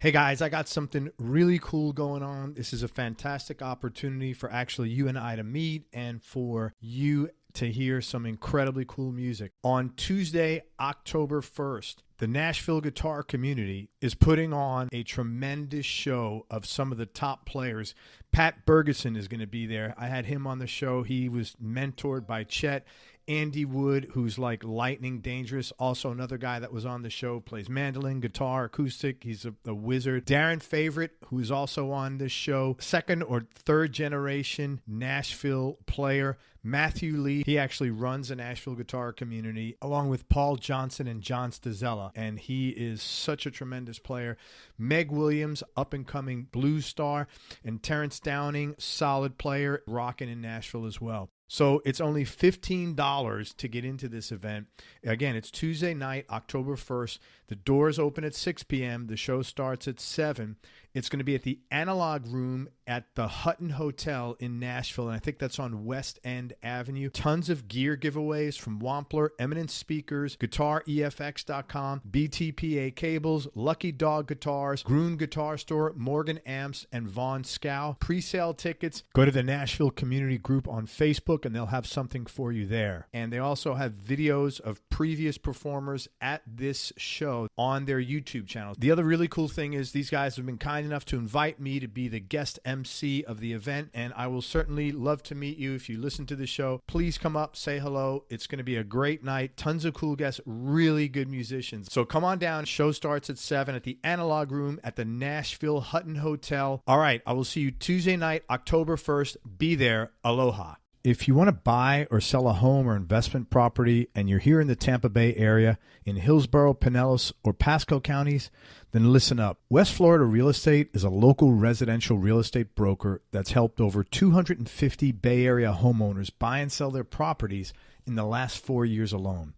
Hey guys, I got something really cool going on. This is a fantastic opportunity for actually you and I to meet and for you to hear some incredibly cool music. On Tuesday, October 1st, the Nashville guitar community is putting on a tremendous show of some of the top players. Pat Bergeson is going to be there. I had him on the show. He was mentored by Chet. Andy Wood, who's like lightning dangerous, also another guy that was on the show, plays mandolin, guitar, acoustic. He's a wizard. Darren Favorite, who's also on this show, second or third generation Nashville player. Matthew Lee, he actually runs a Nashville guitar community, along with Paul Johnson and John Stazella, and he is such a tremendous player. Meg Williams, up-and-coming blues star, and Terrence Downing, solid player, rocking in Nashville as well. So it's only $15 to get into this event. Again, it's Tuesday night, October 1st. The doors open at 6 p.m. The show starts at 7. It's going to be at the Analog Room at the Hutton Hotel in Nashville, and I think that's on West End Avenue. Tons of gear giveaways from Wampler, Eminent Speakers, GuitarEFX.com, BTPA Cables, Lucky Dog Guitars, Groon Guitar Store, Morgan Amps, and Von Scow. Pre-sale tickets, go to the Nashville Community Group on Facebook, and they'll have something for you there. And they also have videos of previous performers at this show on their YouTube channel. The other really cool thing is these guys have been kind enough to invite me to be the guest MC of the event, and I will certainly love to meet you. If you listen to the show, please come up, say hello. It's going to be a great night. Tons of cool guests, really good musicians. So come on down. Show starts at 7 at the Analog Room at the Nashville Hutton Hotel. All right, I will see you Tuesday night, October 1st. Be there. Aloha. If you want to buy or sell a home or investment property and you're here in the Tampa Bay area, in Hillsborough, Pinellas, or Pasco counties, then listen up. West Florida Real Estate is a local residential real estate broker that's helped over 250 Bay Area homeowners buy and sell their properties in the last 4 years alone.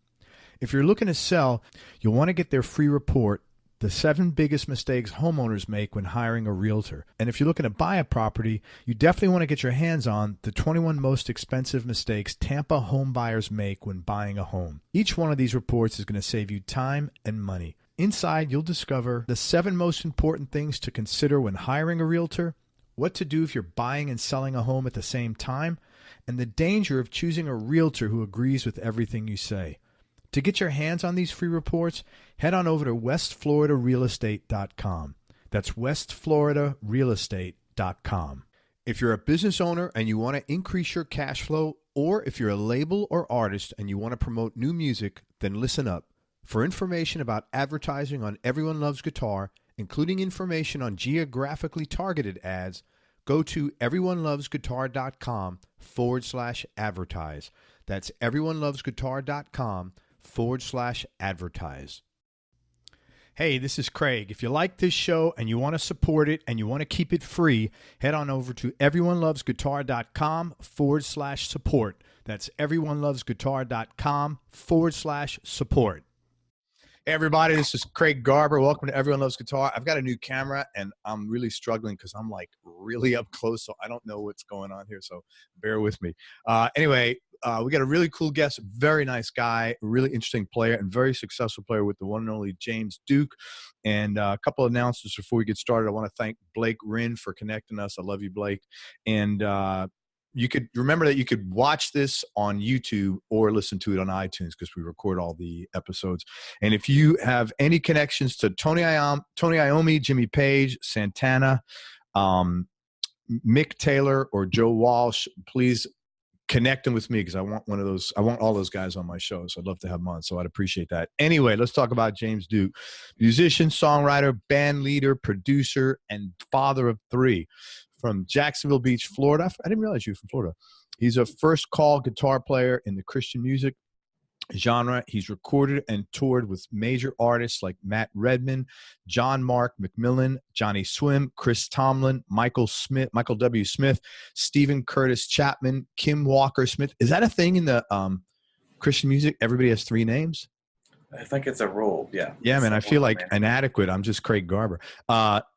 If you're looking to sell, you'll want to get their free report, The 7 Biggest Mistakes Homeowners Make When Hiring a Realtor. And if you're looking to buy a property, you definitely want to get your hands on the 21 Most Expensive Mistakes Tampa Home Buyers Make When Buying a Home. Each one of these reports is going to save you time and money. Inside, you'll discover the 7 most important things to consider when hiring a realtor, what to do if you're buying and selling a home at the same time, and the danger of choosing a realtor who agrees with everything you say. To get your hands on these free reports, head on over to westfloridarealestate.com. That's westfloridarealestate.com. If you're a business owner and you want to increase your cash flow, or if you're a label or artist and you want to promote new music, then listen up. For information about advertising on Everyone Loves Guitar, including information on geographically targeted ads, go to everyonelovesguitar.com/advertise. That's everyonelovesguitar.com/advertise. Hey, this is Craig. If you like this show and you want to support it and you want to keep it free, head on over to everyonelovesguitar.com/support. That's everyonelovesguitar.com/support. Hey, everybody, this is Craig Garber. Welcome to Everyone Loves Guitar. I've got a new camera, and I'm really struggling because I'm like really up close, so I don't know what's going on here, so bear with me. Anyway, we got a really cool guest, very nice guy, really interesting player, and very successful player with the one and only James Duke. And a couple of announcements before we get started. I want to thank Blake Rinn for connecting us. I love you, Blake. And you could remember that you could watch this on YouTube or listen to it on iTunes because we record all the episodes. And if you have any connections to Tony Iommi, Jimmy Page, Santana, Mick Taylor, or Joe Walsh, please connect them with me because I want one of those. I want all those guys on my show, so I'd love to have them on. So I'd appreciate that. Anyway, let's talk about James Duke, musician, songwriter, band leader, producer, and father of 3. From Jacksonville Beach, Florida. I didn't realize you were from Florida. He's a first call guitar player in the Christian music genre. He's recorded and toured with major artists like Matt Redman, Mark McMillan, Johnnyswim, Chris Tomlin, Michael W. Smith, Stephen Curtis Chapman, Kim Walker Smith. Is that a thing in the Christian music? Everybody has 3 names? I think it's a rule, yeah. Yeah, man, I feel like inadequate. I'm just Craig Garber.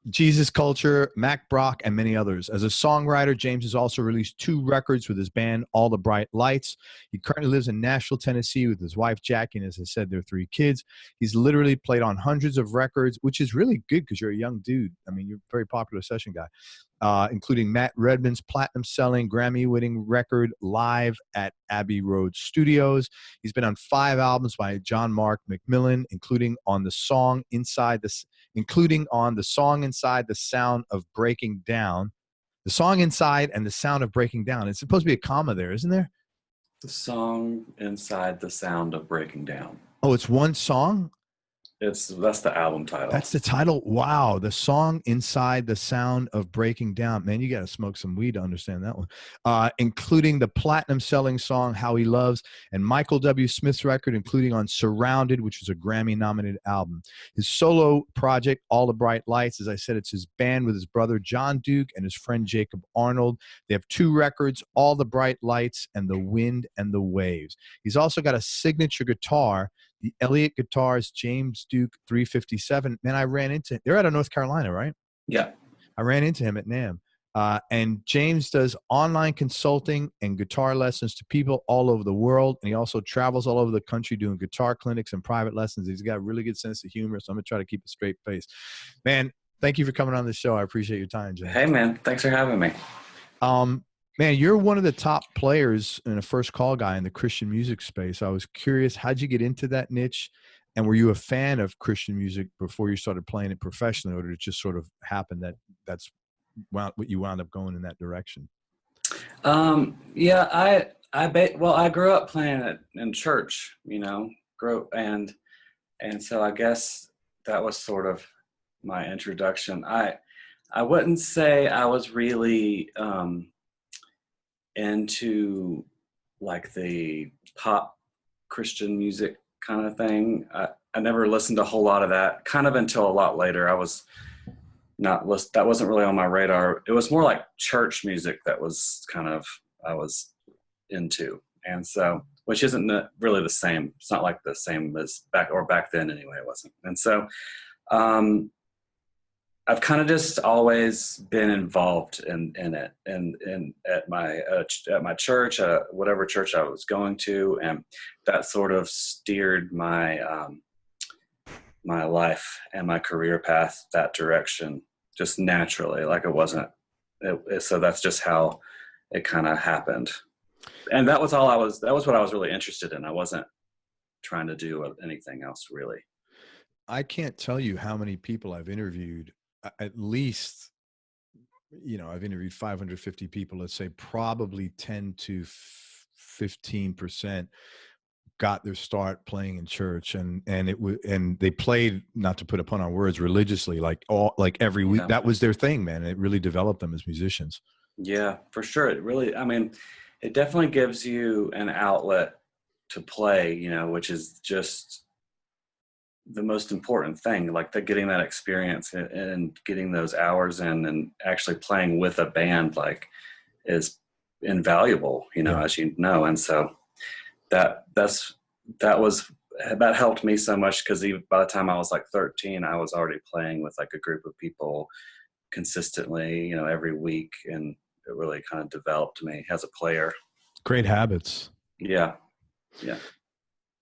Jesus Culture, Mack Brock, and many others. As a songwriter, James has also released 2 records with his band, All the Bright Lights. He currently lives in Nashville, Tennessee with his wife, Jackie, and as I said, their 3 kids. He's literally played on hundreds of records, which is really good because you're a young dude. I mean, you're a very popular session guy. Including Matt Redman's platinum-selling, Grammy-winning record Live at Abbey Road Studios. He's been on 5 albums by John Mark McMillan, including on the song Inside the Sound of Breaking Down. The song Inside and the Sound of Breaking Down. It's supposed to be a comma there, isn't there? The song Inside the Sound of Breaking Down. Oh, it's one song? That's the album title. That's the title? Wow. The song Inside the Sound of Breaking Down. Man, you got to smoke some weed to understand that one. Including the platinum-selling song How He Loves and Michael W. Smith's record, including on Surrounded, which was a Grammy-nominated album. His solo project, All the Bright Lights, as I said, it's his band with his brother John Duke and his friend Jacob Arnold. They have 2 records, All the Bright Lights and The Wind and the Waves. He's also got a signature guitar, the Elliott Guitars James Duke 357. Man, I ran into him. They're out of North Carolina, right? Yeah. I ran into him at NAMM. And James does online consulting and guitar lessons to people all over the world. And he also travels all over the country doing guitar clinics and private lessons. He's got a really good sense of humor, so I'm going to try to keep a straight face. Man, thank you for coming on the show. I appreciate your time, James. Hey, man. Thanks for having me. Man, you're one of the top players and a first call guy in the Christian music space. I was curious, how'd you get into that niche? And were you a fan of Christian music before you started playing it professionally, or did it just sort of happen that that's what you wound up going in that direction? Yeah, I grew up playing it in church, and so I guess that was sort of my introduction. I wouldn't say I was really into like the pop Christian music kind of thing. I never listened to a whole lot of that kind of until a lot later. That wasn't really on my radar. It was more like church music that was I was into. And so, which isn't really the same. It's not like the same as back then anyway, it wasn't. And so, I've kind of just always been involved in it, and at my church, whatever church I was going to, and that sort of steered my my life and my career path that direction just naturally. Like it wasn't. So that's just how it kind of happened, and that was what I was really interested in. I wasn't trying to do anything else really. I can't tell you how many people I've interviewed. At least, I've interviewed 550 people. Let's say probably 10 to 15% got their start playing in church, and they played, not to put a pun on words, religiously, like every week. Yeah. That was their thing, man. It really developed them as musicians. Yeah, for sure. It really, it definitely gives you an outlet to play, which is just the most important thing, like getting that experience and getting those hours in and actually playing with a band, like, is invaluable, yeah. As you know. And so that helped me so much, because by the time I was like 13, I was already playing with like a group of people consistently, every week. And it really kind of developed me as a player. Great habits. Yeah. Yeah.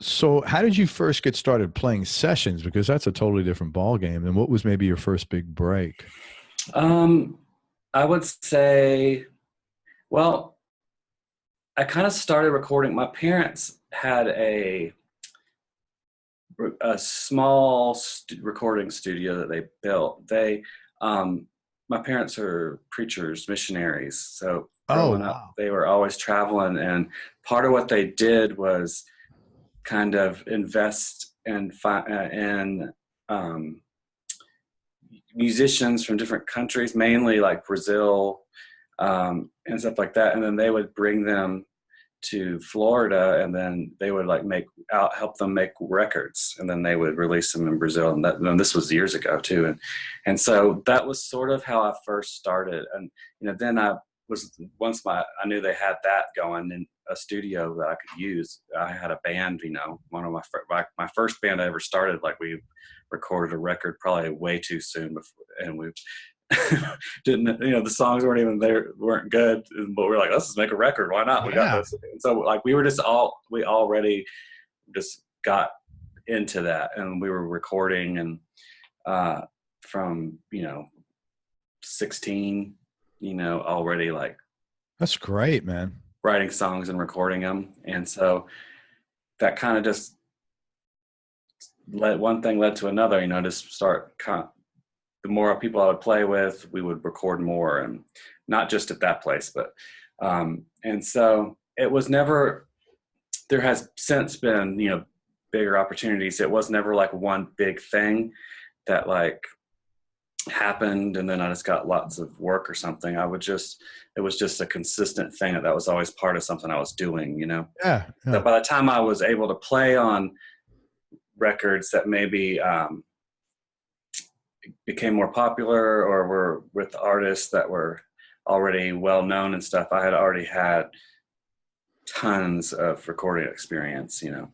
So how did you first get started playing sessions? Because that's a totally different ball game. And what was maybe your first big break? I would say, well, I kind of started recording. My parents had a small recording studio that they built. My parents are preachers, missionaries. So growing up, they were always traveling. And part of what they did was kind of invest in musicians from different countries, mainly like Brazil and stuff like that. And then they would bring them to Florida, and then they would help them make records, and then they would release them in Brazil. And this was years ago too. And so that was sort of how I first started. And then once I knew they had that going, and a studio that I could use. I had a band, one of my first band I ever started. Like we recorded a record probably way too soon before, and we didn't, the songs weren't even there, weren't good, but we were like, let's just make a record. Why not? We got this. And so like we already just got into that, and we were recording and from 16, already like. That's great, man. Writing songs and recording them. And so that kind of just one thing led to another, just start the more people I would play with, we would record more, and not just at that place, but, and so it was never, there has since been, bigger opportunities. It was never like one big thing that like happened and then I just got lots of work or something. It was just a consistent thing that was always part of something I was doing, Yeah. So by the time I was able to play on records that maybe became more popular or were with artists that were already well known and stuff, I had already had tons of recording experience, Yeah.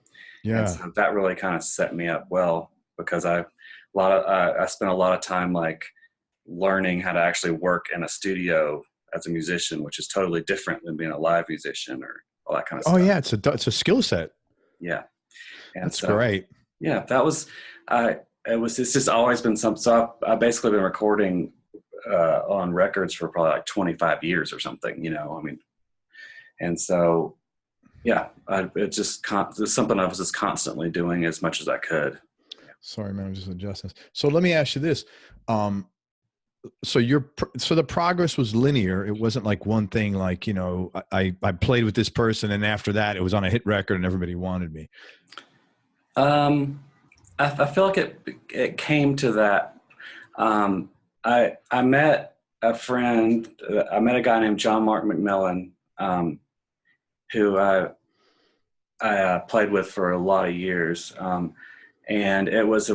And so that really kind of set me up well, because I spent a lot of time like learning how to actually work in a studio as a musician, which is totally different than being a live musician or all that kind of stuff. Oh yeah, it's a skill set. Yeah, and that's great. Yeah, it's just always been something. So I've basically been recording on records for probably like 25 years or something. And so yeah, it's something I was just constantly doing as much as I could. Sorry, man, I'm just adjusting. So let me ask you this. So the progress was linear. It wasn't like one thing, like, I played with this person and after that it was on a hit record and everybody wanted me. I feel like it came to that. I met a friend. I met a guy named John Mark McMillan, who I played with for a lot of years. And it was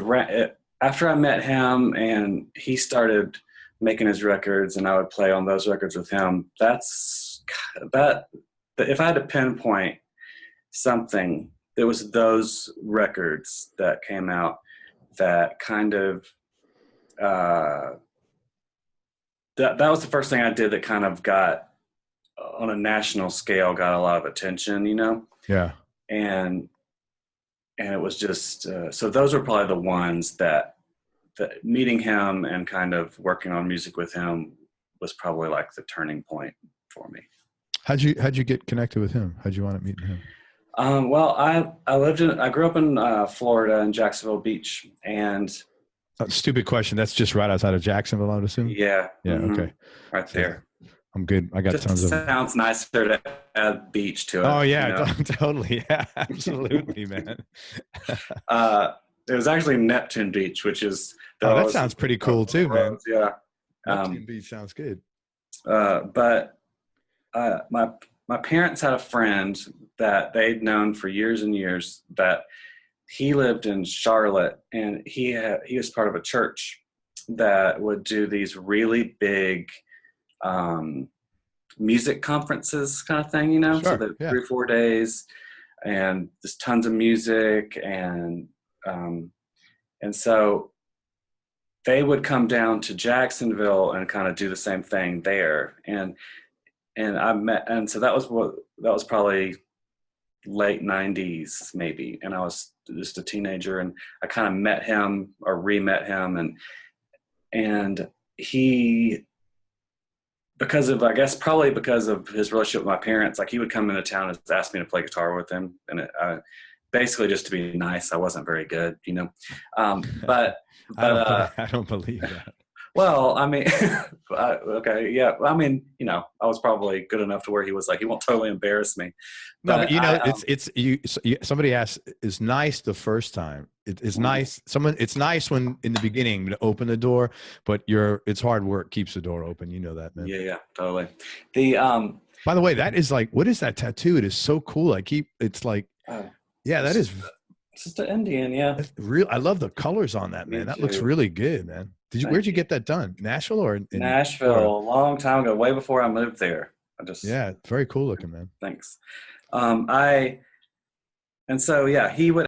after I met him and he started making his records and I would play on those records with him. If I had to pinpoint something, it was those records that came out that kind of, that was the first thing I did that kind of got on a national scale, got a lot of attention, Yeah. And it was just, so those were probably the ones that meeting him and kind of working on music with him was probably like the turning point for me. How'd you get connected with him? How'd you wind up meeting him? Well, I grew up in Florida in Jacksonville Beach, and stupid question. That's just right outside of Jacksonville, I would assume. Yeah. Yeah. Mm-hmm. Okay. Right there. I'm good. I got just tons of. Sounds nicer to add beach to it. Oh yeah, totally. Yeah, absolutely, man. It was actually Neptune Beach, which is. That sounds pretty cool too, man. Yeah. Neptune Beach sounds good. But my parents had a friend that they'd known for years and years, that he lived in Charlotte, and he was part of a church that would do these really big music conferences kind of thing, Sure, so that 3 or 4 days, and just tons of music, and so they would come down to Jacksonville and kind of do the same thing there, and so that was probably late 90s maybe, and I was just a teenager, and I kind of met him or re-met him, and he, probably because of his relationship with my parents, like he would come into town and ask me to play guitar with him, and basically just to be nice. I wasn't very good, but I don't believe that. Well, I mean, okay, yeah. I mean, I was probably good enough to where he was like, he won't totally embarrass me. But it's somebody asked, is nice the first time. It's nice. It's nice when in the beginning to open the door, but it's hard work keeps the door open. You know that, man. Yeah, totally. By the way, that is like, what is that tattoo? It is so cool. It's like, yeah, that is. It's just an Indian, yeah. I love the colors on that, man. That looks really good, man. Where'd you get that done? Nashville or in Nashville? A long time ago, way before I moved there. Yeah, very cool looking, man. Thanks. I and so yeah, he would.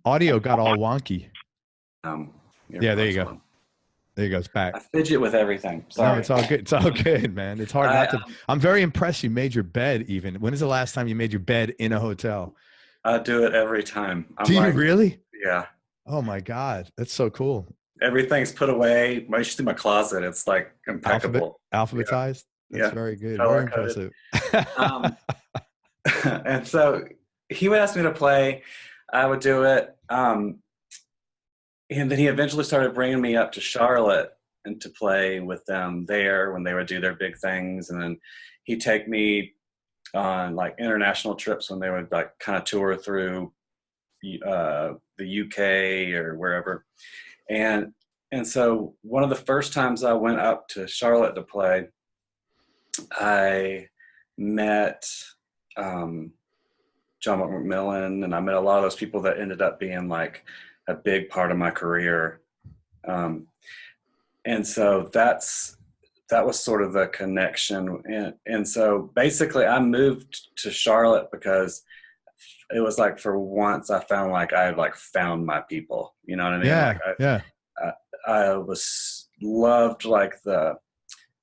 Audio got all wonky. Um, Yeah, there you earplugs go. on. There you go. It's back. I fidget with everything. No, Sorry. it's all good. It's all good, man. It's hard I not to. I'm very impressed you made your bed even. When is the last time you made your bed in a hotel? I do it every time. I'm Do you like, really? yeah, Oh my God. That's so cool. everything's put away. Usually my closet, it's like impeccable. Yeah, Alphabetized. That's yeah, very good. Very color coded. impressive. Um, and so he would ask me to play. I would do it. And then he eventually started bringing me up to Charlotte and to play with them there when they would do their big things. And then he'd take me on like international trips when they would like kind of tour through the UK or wherever. And and so one of the first times I went up to Charlotte to play, I met um, John McMillan, and I met a lot of those people that ended up being like a big part of my career. Um, and so that was sort of the connection. And so basically, I moved to Charlotte because it was like for once I found like I had like found my people. You know what I mean? Like Yeah. Yeah. I was loved like the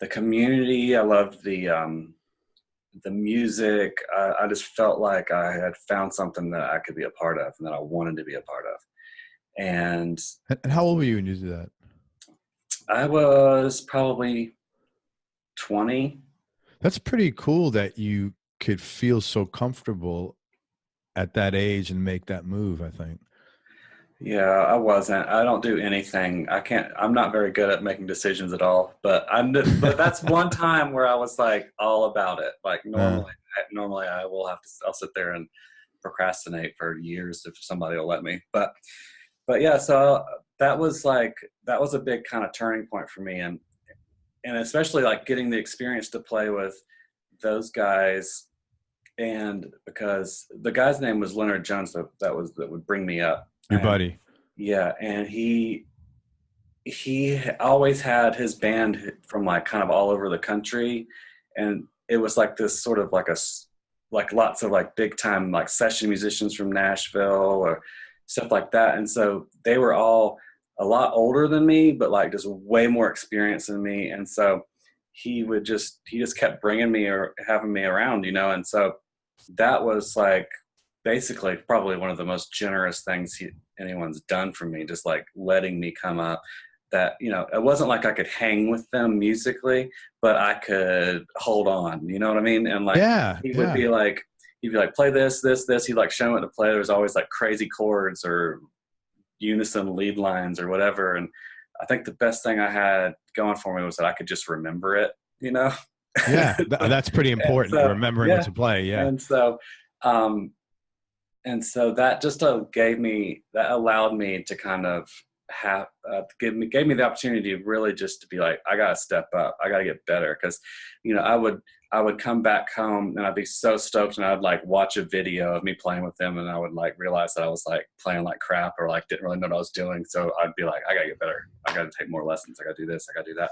community. I loved the music. I just felt like I had found something that I could be a part of and that I wanted to be a part of. And And how old were you when you did that? I was probably 20. That's pretty cool that you could feel so comfortable at that age and make that move, I think. Yeah, I wasn't. I don't do anything. I can't. I'm not very good at making decisions at all. But that's one time where I was like all about it. Like Uh, normally I will have to. I'll sit there and procrastinate for years if somebody will let me. But yeah. So that was a big kind of turning point for me, and especially like getting the experience to play with those guys, and because the guy's name was Leonard Jones that would bring me up. your And buddy. yeah, and he always had his band from like kind of all over the country, and it was like this sort of like like lots of like big time like session musicians from Nashville or stuff like that. And so they were all a lot older than me, but like just way more experienced than me. And so he just kept bringing me or having me around, you know. And so that was like basically probably one of the most generous things anyone's done for me, just like letting me come up. That, you know, it wasn't like I could hang with them musically, but I could hold on, you know what I mean? And like Yeah. he would Yeah. be like he'd be like, play this. He'd like show me what to play. There was always like crazy chords or unison lead lines or whatever. And I think the best thing I had going for me was that I could just remember it, you know. Yeah. That's pretty And important. so Remembering what yeah, to play. Yeah. and so um that just that allowed me to kind of have gave me the opportunity to really just to be like, I gotta step up, I gotta get better. Because you know, I would come back home and I'd be so stoked, and I'd like watch a video of me playing with them, and I would like realize that I was like playing like crap or like didn't really know what I was doing. So I'd be like, I gotta get better, I gotta take more lessons, I gotta do this, I gotta do that.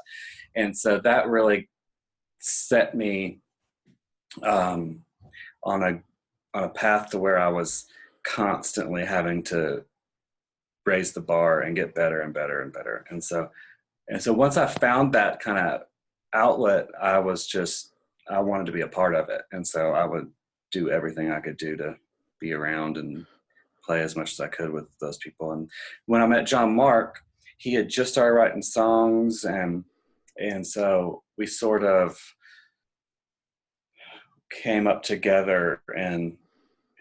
And so that really set me um on a path to where I was constantly having to raise the bar and get better and better and better. And so once I found that kind of outlet, I wanted to be a part of it. And so I would do everything I could do to be around and play as much as I could with those people. And when I met John Mark, he had just started writing songs, and so we sort of came up together and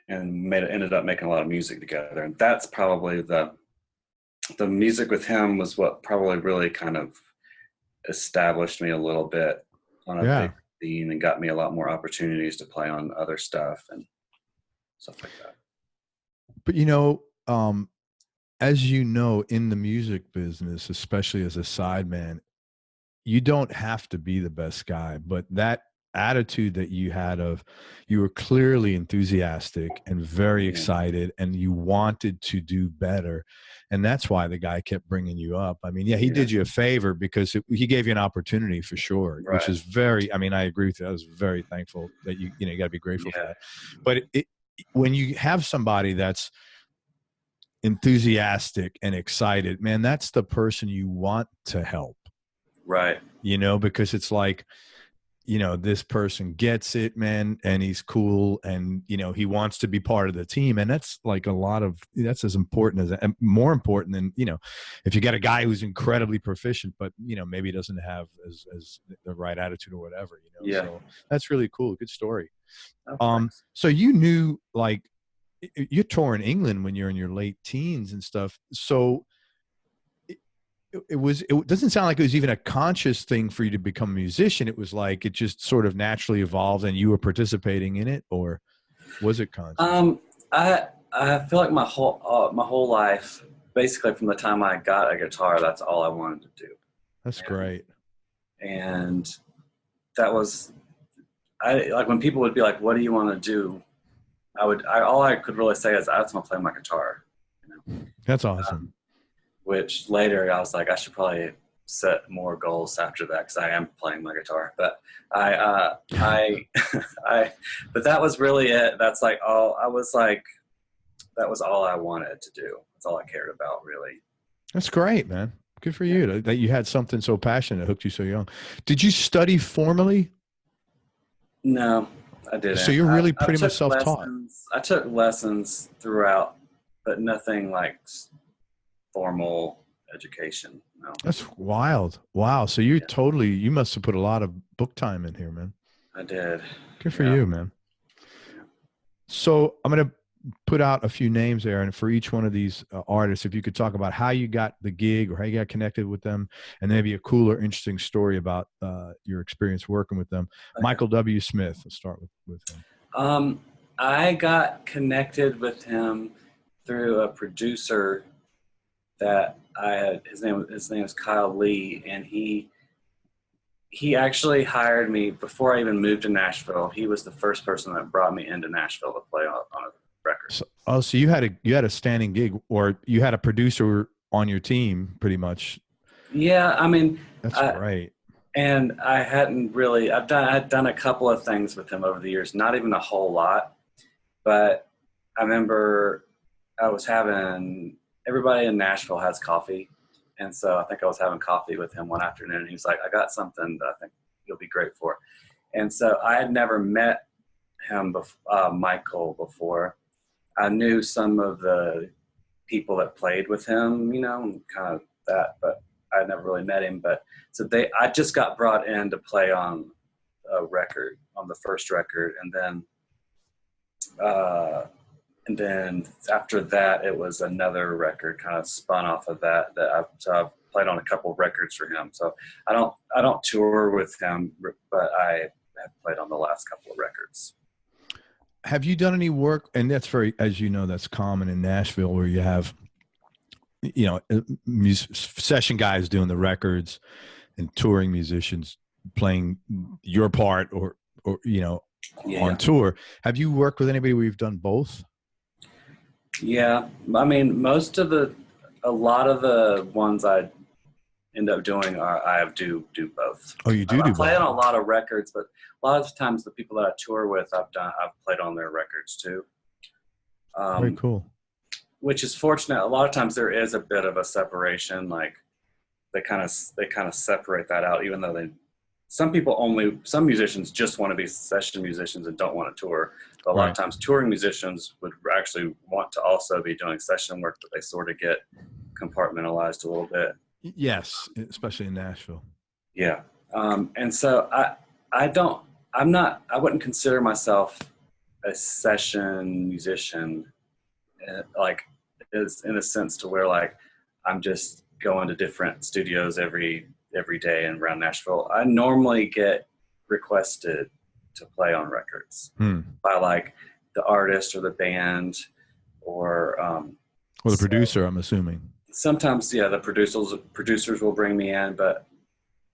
ended up making a lot of music together. And that's probably the music with him was what probably really kind of established me a little bit on a Yeah. big scene and got me a lot more opportunities to play on other stuff and stuff like that. But you know, as you know, in the music business, especially as a sideman, you don't have to be the best guy, but that attitude that you had of, you were clearly enthusiastic and very excited, and you wanted to do better. And that's why the guy kept bringing you up. I mean, yeah, he did you a favor because he gave you an opportunity for sure, which is very, I mean, I agree with you. I was very thankful that you got to be grateful for that. But when you have somebody that's enthusiastic and excited, man, that's the person you want to help. Right. Because it's like, this person gets it, man, and he's cool, and he wants to be part of the team, and that's like that's as important as, more important than, if you got a guy who's incredibly proficient, but maybe doesn't have as the right attitude or whatever, So that's really cool. Good story. So you knew, like, you're touring England when you're in your late teens and stuff, so it doesn't sound like it was even a conscious thing for you to become a musician. It was like it just sort of naturally evolved and you were participating in it, or was it conscious? I feel like my whole life, basically from the time I got a guitar, that's all I wanted to do. That's great. And that was, like when people would be like, what do you want to do? All I could really say is I just want to play my guitar. That's awesome. Which later I was like, I should probably set more goals after that, because I am playing my guitar. But but that was really it. That's like all I was like. That was all I wanted to do. That's all I cared about, really. That's great, man. Good for you that you had something so passionate that hooked you so young. Did you study formally? No, I didn't. So you're really pretty much self-taught. I took lessons throughout, but nothing like formal education. No. That's wild. Wow. So you must have put a lot of book time in here, man. I did. Good for you, man. So I'm going to put out a few names there, and for each one of these artists, if you could talk about how you got the gig or how you got connected with them, and maybe a cool or interesting story about your experience working with them. Okay. Michael W. Smith, let's start with him. I got connected with him through a producer that I had. His name is Kyle Lee, and he actually hired me before I even moved to Nashville. He was the first person that brought me into Nashville to play on a record. So you had a standing gig, or you had a producer on your team, pretty much. Yeah, I mean, that's great. And I hadn't really. I'd done a couple of things with him over the years, not even a whole lot, but I remember I was having. Everybody in Nashville has coffee, and so I think I was having coffee with him one afternoon, and he was like, I got something that I think you'll be great for. And so I had never met him, Michael, before. I knew some of the people that played with him, kind of that, but I had never really met him. But so I just got brought in to play on a record, on the first record, and then after that, it was another record kind of spun off of that. So I've played on a couple of records for him. So I don't tour with him, but I have played on the last couple of records. Have you done any work? And that's as you know, that's common in Nashville, where you have, session guys doing the records and touring musicians playing your part or on tour. Have you worked with anybody where you've done both? Yeah, I mean, a lot of the ones I end up doing I do both. Oh, you do both. I play both. on a lot of records, but a lot of times the people that I tour with, I've played on their records too. Very cool. Which is fortunate. A lot of times there is a bit of a separation, like they kind of separate that out, even though some musicians just want to be session musicians and don't want to tour. But a lot of times touring musicians would actually want to also be doing session work, but they sort of get compartmentalized a little bit. Yes, especially in Nashville. Yeah. And so I wouldn't consider myself a session musician, like is in a sense to where like I'm just going to different studios every day and around Nashville. I normally get requested to play on records by like the artist or the band or the producer, I'm assuming. Sometimes, the producers will bring me in, but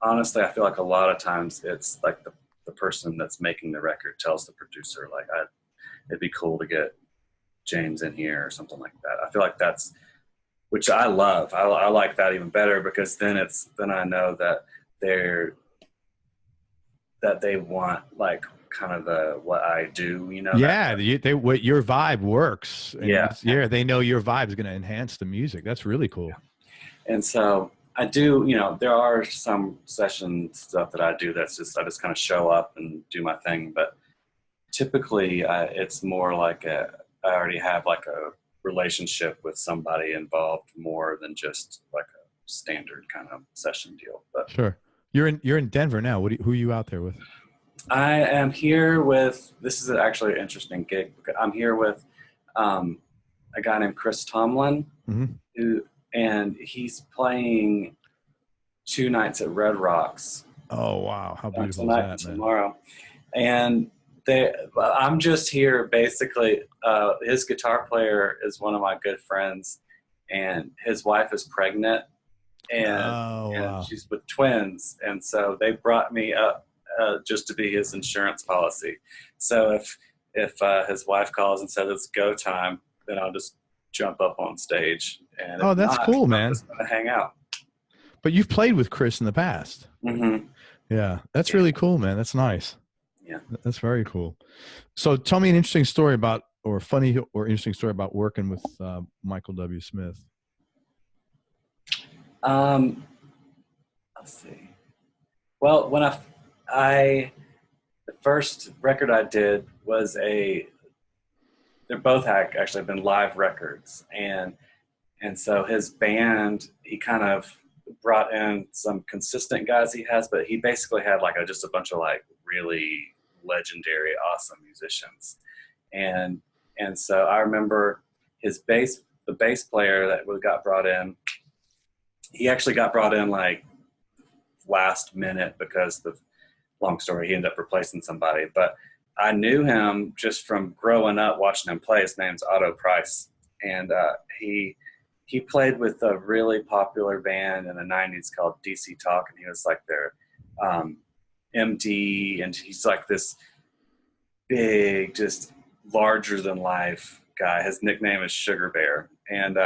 honestly, I feel like a lot of times it's like the person that's making the record tells the producer, like, it'd be cool to get James in here or something like that. I feel like that's, which I love. I like that even better, because then I know that they want like kind of what I do, you know? Yeah. What your vibe works. And Yeah. they know your vibe is going to enhance the music. That's really cool. Yeah. And so I do, there are some session stuff that I do I just kind of show up and do my thing. But typically it's more like I already have like a relationship with somebody involved more than just like a standard kind of session deal. But sure. You're in Denver now. Who are you out there with? I am here with, this is actually an interesting gig. I'm here with a guy named Chris Tomlin, and he's playing 2 nights at Red Rocks. Oh, wow. How beautiful tonight is that, and tomorrow. And I'm just here basically. His guitar player is one of my good friends, and his wife is pregnant, and she's with twins. And so they brought me up just to be his insurance policy. So if his wife calls and says it's go time, then I'll just jump up on stage. And that's cool, man. I'm just gonna hang out. But you've played with Chris in the past. Mm-hmm. Yeah, that's really cool, man. That's nice. Yeah, that's very cool. So tell me an interesting story about, or funny or interesting story about working with Michael W. Smith. Let's see. Well, when the first record I did was they're both actually been live records, and so his band, he kind of brought in some consistent guys he has, but he basically had like just a bunch of like really legendary, awesome musicians, and so I remember the bass player that got brought in. He actually got brought in like last minute because long story, he ended up replacing somebody. But I knew him just from growing up watching him play. His name's Otto Price, and he played with a really popular band in the 90s called DC Talk, and he was like their MD, and he's like this big, just larger than life guy. His nickname is Sugar Bear, and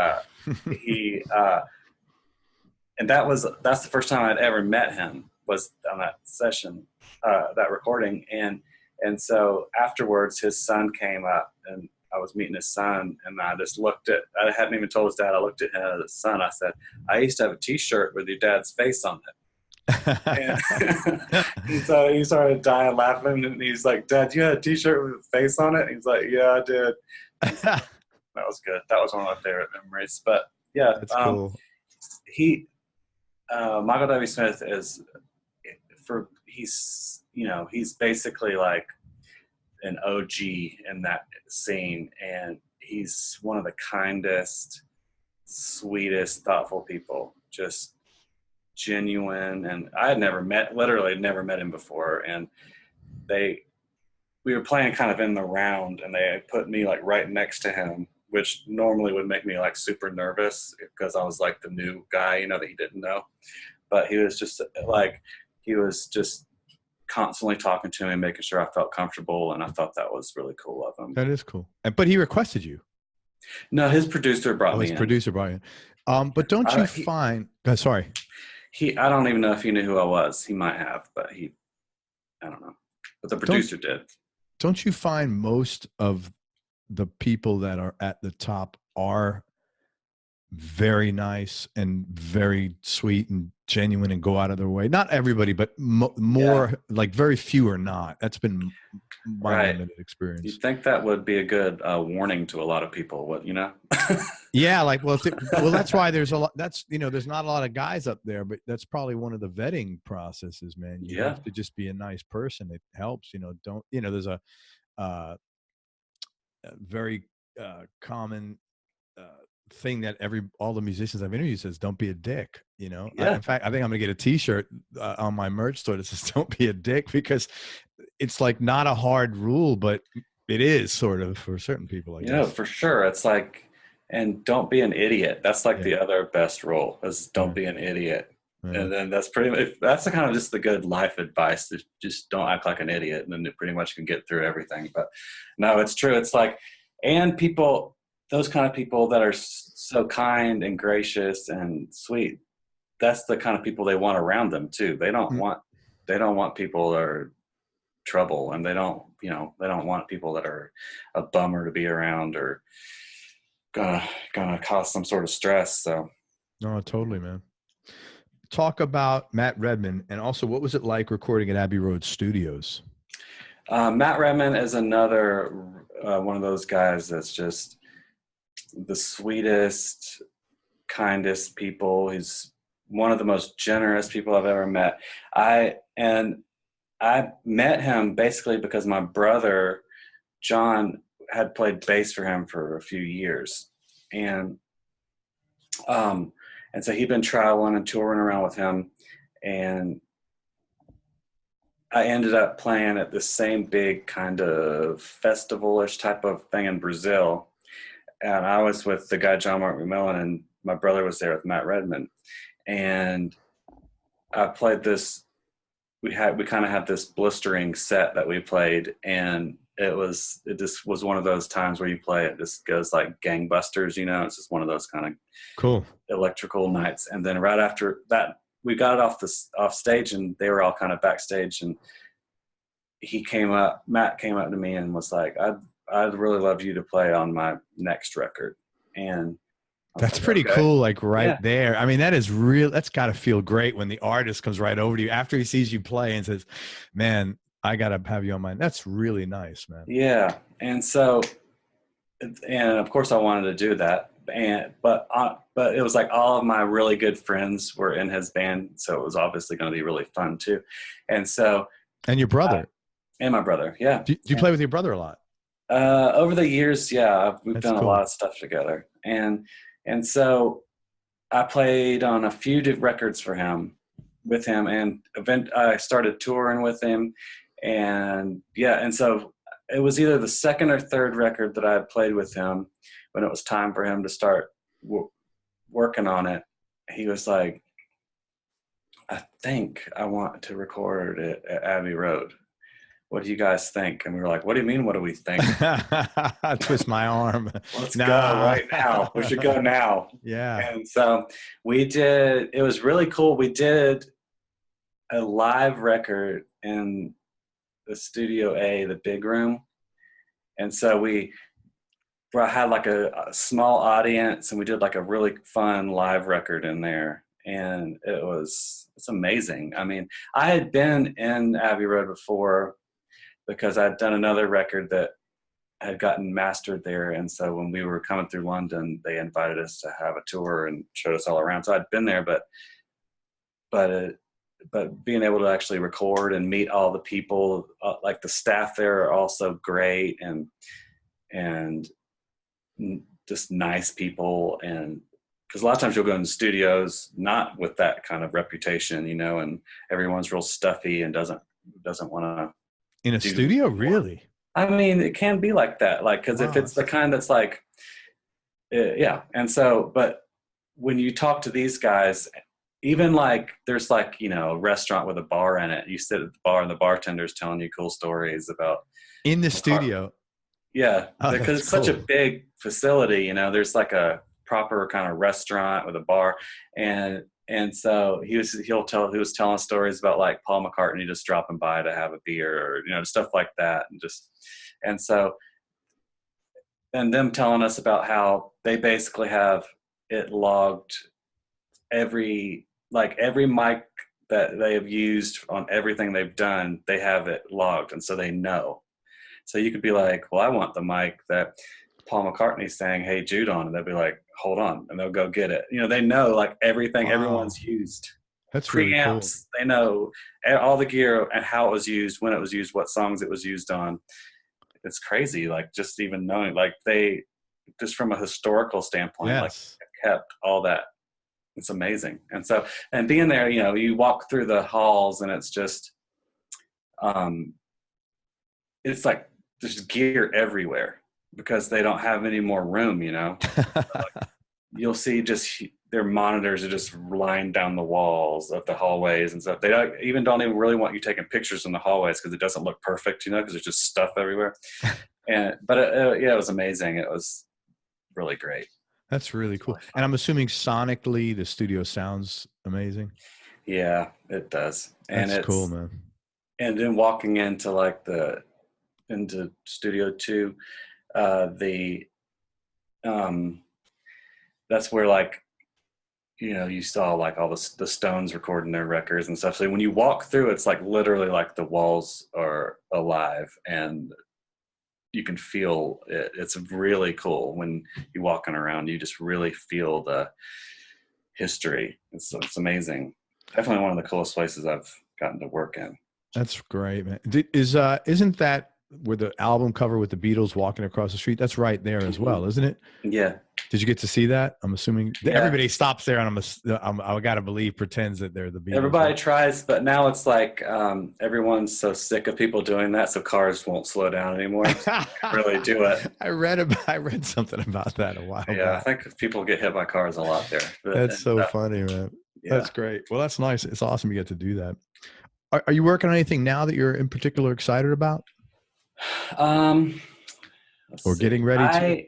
and that's the first time I'd ever met him, was on that session, that recording. And so afterwards his son came up, and I was meeting his son, and I hadn't even told his dad. I looked at his son. I said, I used to have a t-shirt with your dad's face on it. And so he started dying laughing, and he's like, Dad, you had a t-shirt with a face on it? He's like, yeah, I did. That was good. That was one of my favorite memories. But yeah, that's cool. Michael W. Smith he's basically like an OG in that scene, and he's one of the kindest, sweetest, thoughtful people, just genuine. And I had literally never met him before, and we were playing kind of in the round, and they put me like right next to him, which normally would make me like super nervous because I was like the new guy, that he didn't know. But he was just constantly talking to me, making sure I felt comfortable, and I thought that was really cool of him. That is cool. But he requested you? No, his producer brought me in. His producer brought you in. But don't you find... sorry. I don't even know if he knew who I was. He might have, but I don't know. But the producer did. Don't you find most of the people that are at the top are very nice and very sweet and genuine and go out of their way? Not everybody, but more, like very few are not. That's been my limited experience. You'd think that would be a good warning to a lot of people, Yeah, like, that's why there's a lot. There's not a lot of guys up there, but that's probably one of the vetting processes, man. You have to just be a nice person. It helps, there's a very common thing that all the musicians I've interviewed says, don't be a dick. In fact, I think I'm gonna get a t-shirt on my merch store that says don't be a dick, because it's like not a hard rule, but it is sort of for certain people, I guess. For sure. It's like, and don't be an idiot. That's like the other best rule is don't be an idiot. And then that's that's the kind of just the good life advice. Just don't act like an idiot, and then it pretty much can get through everything. But no, it's true. It's like, and people, those kind of people that are so kind and gracious and sweet, that's the kind of people they want around them too. They don't want people that are trouble, and they don't want people that are a bummer to be around or gonna cause some sort of stress. So no, totally, man. Talk about Matt Redman, and also what was it like recording at Abbey Road Studios? Matt Redman is another one of those guys that's just the sweetest, kindest people. He's one of the most generous people I've ever met. I met him basically because my brother John had played bass for him for a few years, and so he'd been traveling and touring around with him, and I ended up playing at the same big kind of festival-ish type of thing in Brazil, and I was with the guy John Mark McMillan, and my brother was there with Matt Redman, and I played this. We kind of had this blistering set that we played, and it just was one of those times where you play it just goes like gangbusters, it's just one of those kind of cool electrical nights. And then right after that, we got it off stage, and they were all kind of backstage, and Matt came up to me and was like, I'd really love you to play on my next record. And that's pretty cool. Like there. I mean, that is real. That's got to feel great when the artist comes right over to you after he sees you play and says, man, I got to have you on mine. That's really nice, man. Yeah. And so, and of course I wanted to do that. But it was like all of my really good friends were in his band. So it was obviously going to be really fun too. And so. And your brother. And my brother. Yeah. Do you play with your brother a lot? Over the years. Yeah. We've done cool. A lot of stuff together. And so I played on a few records with him, and I started touring with him. And so it was either the second or third record that I had played with him when it was time for him to start working on it. He was like, I think I want to record it at Abbey Road. What do you guys think? And we were like, what do you mean? What do we think? Twist my arm. Let's go right now. We should go now. Yeah. And so it was really cool. We did a live record in the Studio A, the big room. And so we had like a small audience, and we did like a really fun live record in there. And it's amazing. I mean, I had been in Abbey Road before because I'd done another record that had gotten mastered there. And so when we were coming through London, they invited us to have a tour and showed us all around. So I'd been there, but being able to actually record and meet all the people, like the staff there are also great and just nice people. And because a lot of times you'll go in studios not with that kind of reputation, and everyone's real stuffy and doesn't want to. In a studio, really? I mean, it can be like that, like, because if it's the kind that's like, yeah. And so, but when you talk to these guys, even like there's like, a restaurant with a bar in it. You sit at the bar and the bartender's telling you cool stories about in the studio. Yeah, because it's such a big facility. There's like a proper kind of restaurant with a bar, and so he was telling stories about like Paul McCartney just dropping by to have a beer, or stuff like that, and them telling us about how they basically have it logged every mic that they have used on everything they've done, they have it logged, and so they know. So you could be like, well, I want the mic that Paul McCartney's saying "Hey Jude" on, and they'll be like, hold on, and they'll go get it. They know like everything everyone's used. That's really cool. They know all the gear and how it was used, when it was used, what songs it was used on. It's crazy, like just even knowing, like they just from a historical standpoint, like kept all that. It's amazing. And so, and being there, you walk through the halls, and it's just, it's like there's gear everywhere because they don't have any more room, you'll see just their monitors are just lined down the walls of the hallways and stuff. They don't even really want you taking pictures in the hallways because it doesn't look perfect, because there's just stuff everywhere. But it was amazing. It was really great. That's really cool. And I'm assuming sonically the studio sounds amazing. Yeah, it does. And it's cool, man. And then walking into into Studio 2, that's where you saw all the Stones recording their records and stuff. So when you walk through, it's literally the walls are alive and you can feel it. It's really cool when you're walking around. You just really feel the history. It's amazing. Definitely one of the coolest places I've gotten to work in. That's great, man. Isn't that where the album cover with the Beatles walking across the street? That's right there as well, isn't it? Yeah. Did you get to see that? I'm assuming everybody stops there, and I gotta believe pretends that they're the Beatles. Everybody tries, but now it's everyone's so sick of people doing that, so cars won't slow down anymore. Really do it. I read something about that a while back. I think people get hit by cars a lot there. That's so funny, man. Yeah. That's great. Well, that's nice. It's awesome you get to do that. Are you working on anything now that you're in particular excited about? Or getting ready to?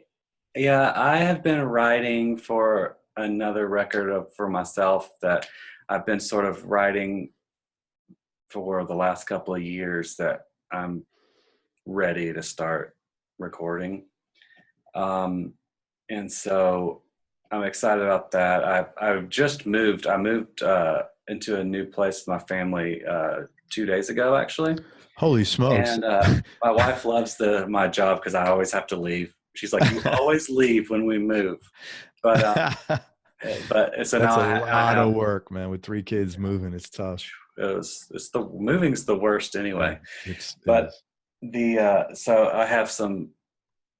Yeah, I have been writing for another record for myself that I've been sort of writing for the last couple of years that I'm ready to start recording. And so I'm excited about that. I've just moved. I moved into a new place with my family 2 days ago, actually. Holy smokes. And my wife loves my job because I always have to leave. She's like, you always leave when we move. But so that's a lot of work, man. With 3 kids moving, it's tough. Moving's the worst anyway. So I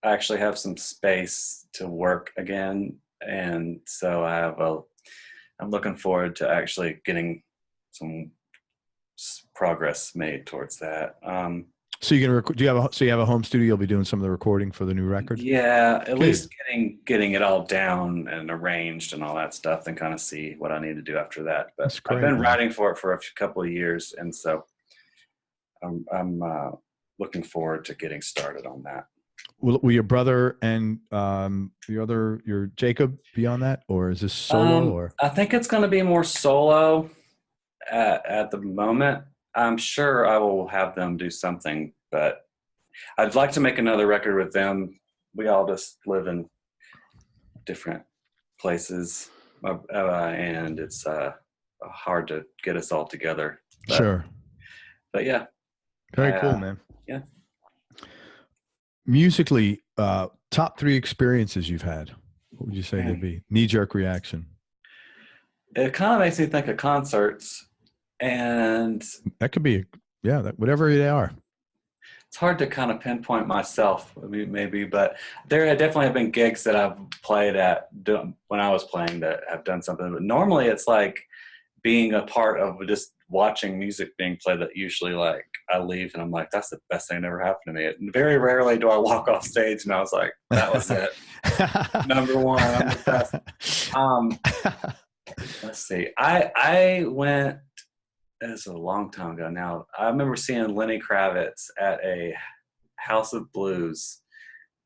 actually have some space to work again. And so I'm looking forward to actually getting some progress made towards that. So you're gonna record? So you have a home studio? You'll be doing some of the recording for the new record. Yeah, at least getting it all down and arranged and all that stuff, then kind of see what I need to do after that. But that's great, I've been writing for it for a couple of years, and so I'm looking forward to getting started on that. Will your brother and your Jacob be on that, or is this solo? Or I think it's going to be more solo at the moment. I'm sure I will have them do something, but I'd like to make another record with them. We all just live in different places, and it's hard to get us all together. Sure. But yeah. Very cool, man. Yeah. Musically, top 3 experiences you've had. What would you say they'd be? Knee-jerk reaction. It kind of makes me think of concerts. And that could be, whatever they are. It's hard to kind of pinpoint myself, maybe, but there definitely have been gigs that I've played at when I was playing that have done something. But normally it's being a part of just watching music being played that usually I leave and I'm like, that's the best thing that ever happened to me. And very rarely do I walk off stage and I was like, that was it. Number one, I'm the best. Let's see. I went, it was a long time ago now. I remember seeing Lenny Kravitz at a House of Blues.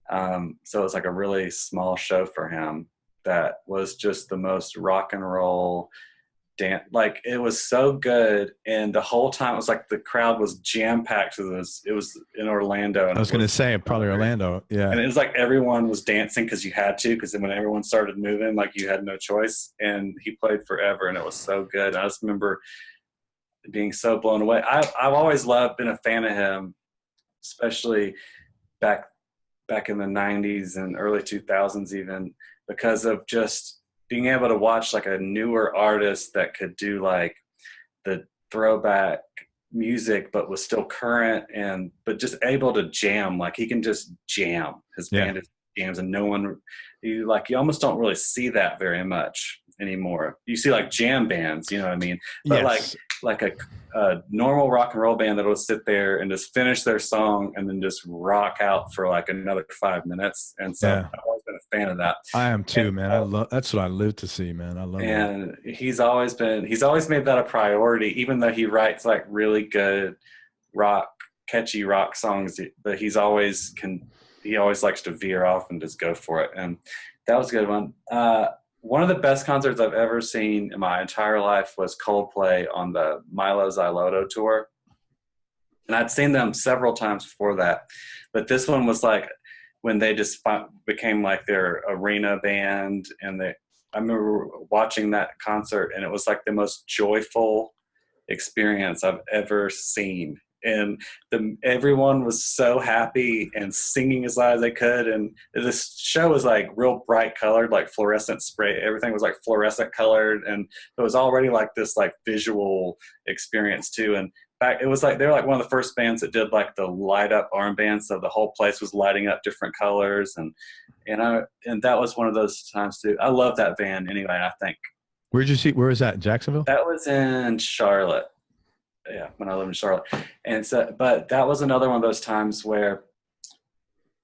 So it was a really small show for him that was just the most rock and roll dance. It was so good. And the whole time it was the crowd was jam packed to this. It was in Orlando. And I was going to say probably Orlando. Yeah. And it was everyone was dancing because you had to, because then when everyone started moving, you had no choice. And he played forever and it was so good. I just remember being so blown away. I've always been a fan of him, especially back in the 90s and early 2000s even, because of just being able to watch a newer artist that could do the throwback music but was still current but just able to jam. He can just jam. His band is jams and no one you almost don't really see that very much anymore. You see jam bands, you know what I mean? But yes. A normal rock and roll band that will sit there and just finish their song and then just rock out for another 5 minutes. And so I've always been a fan of that. I am too, And, man. I love that's what I live to see, man. I love that. and he's always made that a priority, even though he writes like really good catchy rock songs, but he always likes to veer off and just go for it. And that was a good one. One of the best concerts I've ever seen in my entire life was Coldplay on the Milo Xyloto tour. And I'd seen them several times before that, but this one was like when they just became like their arena band. And I remember watching that concert, and it was like the most joyful experience I've ever seen. And everyone was so happy and singing as loud as they could. And this show was like real bright colored, like fluorescent spray. Everything was like fluorescent colored, and it was already like this like visual experience too. And it was like they were like one of the first bands that did like the light up armbands, so the whole place was lighting up different colors. And that was one of those times too. I love that band anyway. I think. Where is that? Jacksonville? That was in Charlotte. Yeah, when I lived in Charlotte. And so, but that was another one of those times where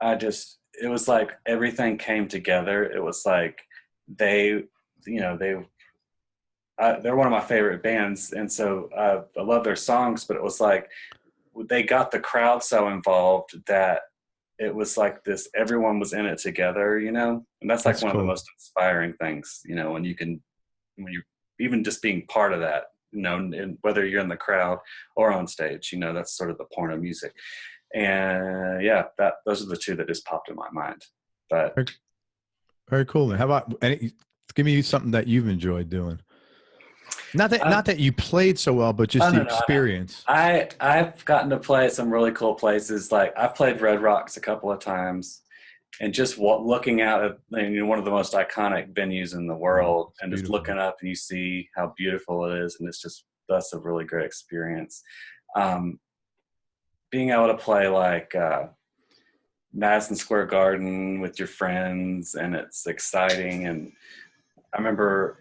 it was like everything came together. It was like they're one of my favorite bands. And so I love their songs, but it was like they got the crowd so involved that it was like this, everyone was in it together, and that's like one of the most inspiring things, when you even just being part of that, and whether you're in the crowd or on stage, that's sort of the point of music. And yeah, those are the two that just popped in my mind. But very cool. How about give me something that you've enjoyed doing? Not that you played so well, but just the experience. I've gotten to play at some really cool places. Like I've played Red Rocks a couple of times, and just looking out at one of the most iconic venues in the world, and just looking up and you see how beautiful it is, and that's a really great experience. Being able to play like Madison Square Garden with your friends, and it's exciting. And I remember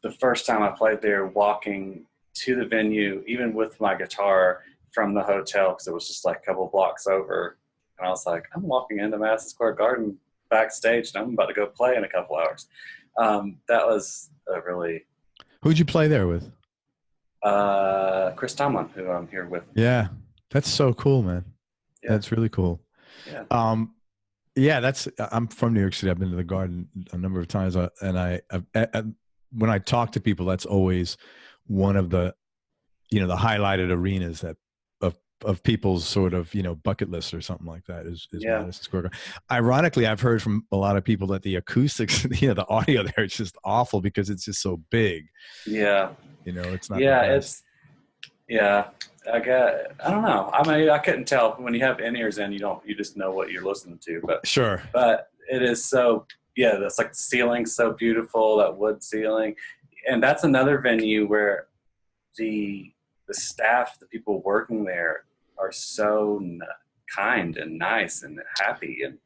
the first time I played there, walking to the venue, even with my guitar from the hotel, because it was just like a couple blocks over. And I was like, I'm walking into Madison Square Garden backstage, and I'm about to go play in a couple hours. That was a really... Who'd you play there with? Chris Tomlin, who I'm here with. Yeah, that's so cool, man. Yeah. That's really cool. Yeah. I'm from New York City. I've been to the Garden a number of times, and when I talk to people, that's always one of the, the highlighted arenas of people's sort of, bucket list or something like that is Madison Square Garden. Ironically, I've heard from a lot of people that the acoustics, the audio there is just awful because it's just so big. Yeah. It's not. Yeah. I don't know. I mean, I couldn't tell when you have in-ears in, you just know what you're listening to, but sure. But it is so, that's like the ceiling's so beautiful, that wood ceiling. And that's another venue where the staff, the people working there are so kind and nice and happy. And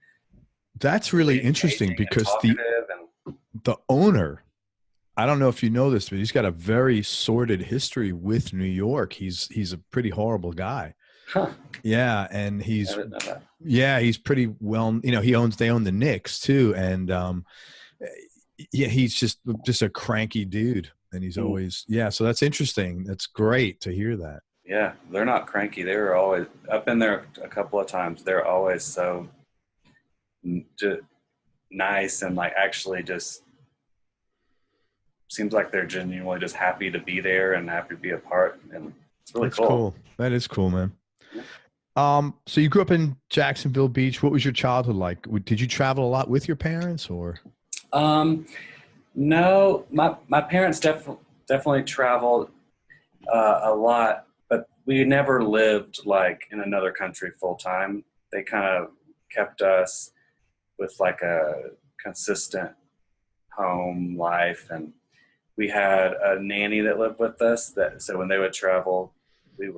that's really interesting because the owner, I don't know if you know this, but he's got a very sordid history with New York. He's a pretty horrible guy. Huh. Yeah. And he's pretty well, they own the Knicks too. And he's just a cranky dude. And he's always, so that's interesting. That's great to hear that. Yeah, they're not cranky. They were always, I've been there a couple of times. They're always so nice, and like actually just seems like they're genuinely just happy to be there and happy to be a part. And it's really cool. That is cool, man. Yeah. So you grew up in Jacksonville Beach. What was your childhood like? Did you travel a lot with your parents, or? No, my parents definitely traveled a lot, but we never lived like in another country full time. They kind of kept us with like a consistent home life, and we had a nanny that lived with us. So when they would travel, we'd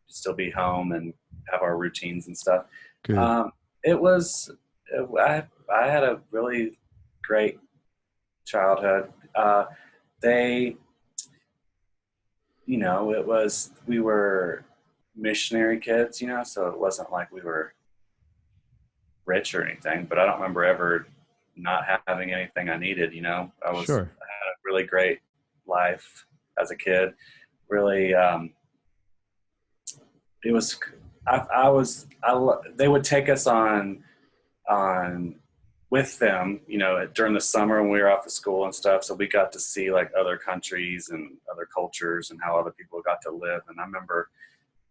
still be home and have our routines and stuff. Good. I had a really great childhood. We were missionary kids, so it wasn't like we were rich or anything, but I don't remember ever not having anything I needed. You know, I had Sure. a really great life as a kid. Really, it was, they would take us on with them, you know, during the summer when we were off of school and stuff. So we got to see like other countries and other cultures and how other people got to live. And I remember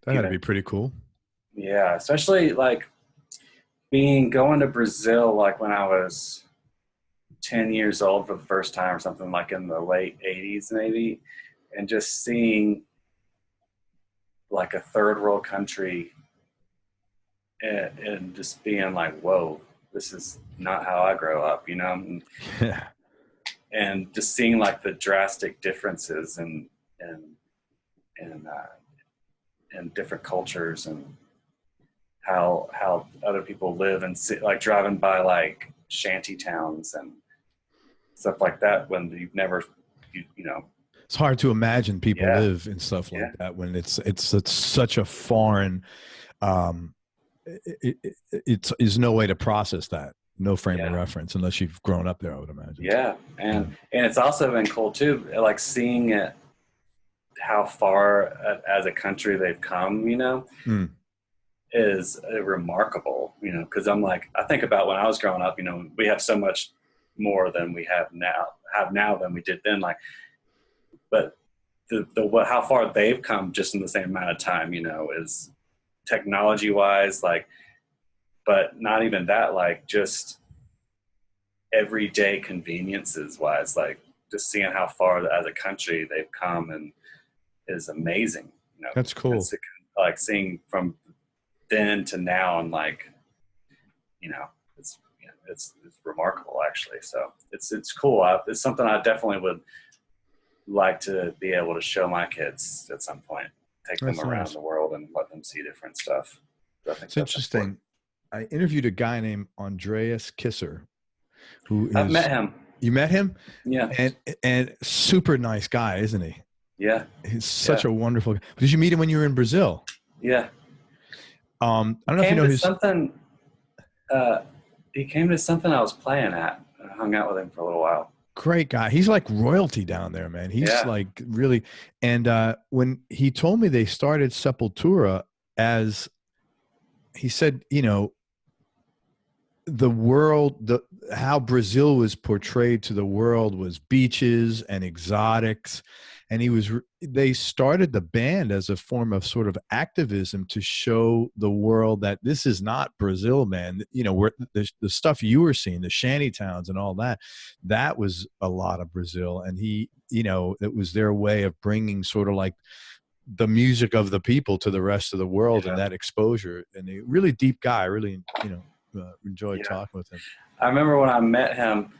That had to be pretty cool. yeah, especially like going to Brazil, like when I was 10 years old for the first time or something, like in the late 80s maybe, and just seeing like a third world country and just being like, whoa, this is not how I grow up, you know? Yeah. And just seeing like the drastic differences and different cultures and how other people live, and like driving by like shanty towns and stuff like that when you've never, you know. It's hard to imagine people Yeah. live in stuff like that when it's such a foreign, it's no way to process that. No frame of reference unless you've grown up there, I would imagine. Yeah. And it's also been cool too, like seeing it, how far as a country they've come, you know, is remarkable, you know, because I think about when I was growing up, you know, we have so much more than we have now than we did then, like, but how far they've come just in the same amount of time, you know, is technology wise, like, but not even that, like just everyday conveniences wise, like just seeing how far as a country they've come and is amazing. You know, that's cool. It's like seeing from then to now, and like, you know, it's remarkable actually. So it's cool. It's something I definitely would like to be able to show my kids at some point. Take them around the world and let them see different stuff. I think it's interesting. Important. I interviewed a guy named Andreas Kisser, who I've met him. You met him? Yeah. And super nice guy, isn't he? Yeah. He's such a wonderful guy. Did you meet him when you were in Brazil? Yeah. I don't know if you know his something. He came to something I was playing at. I hung out with him for a little while. Great guy. He's like royalty down there, man. He's like really. And when he told me they started Sepultura, as he said, you know, the world, how Brazil was portrayed to the world was beaches and exotics. And they started the band as a form of sort of activism to show the world that this is not Brazil, man. You know, the stuff you were seeing, the shanty towns and all that, that was a lot of Brazil. And you know, it was their way of bringing sort of like the music of the people to the rest of the world and that exposure. And a really deep guy, really, you know, enjoyed talking with him. I remember when I met him,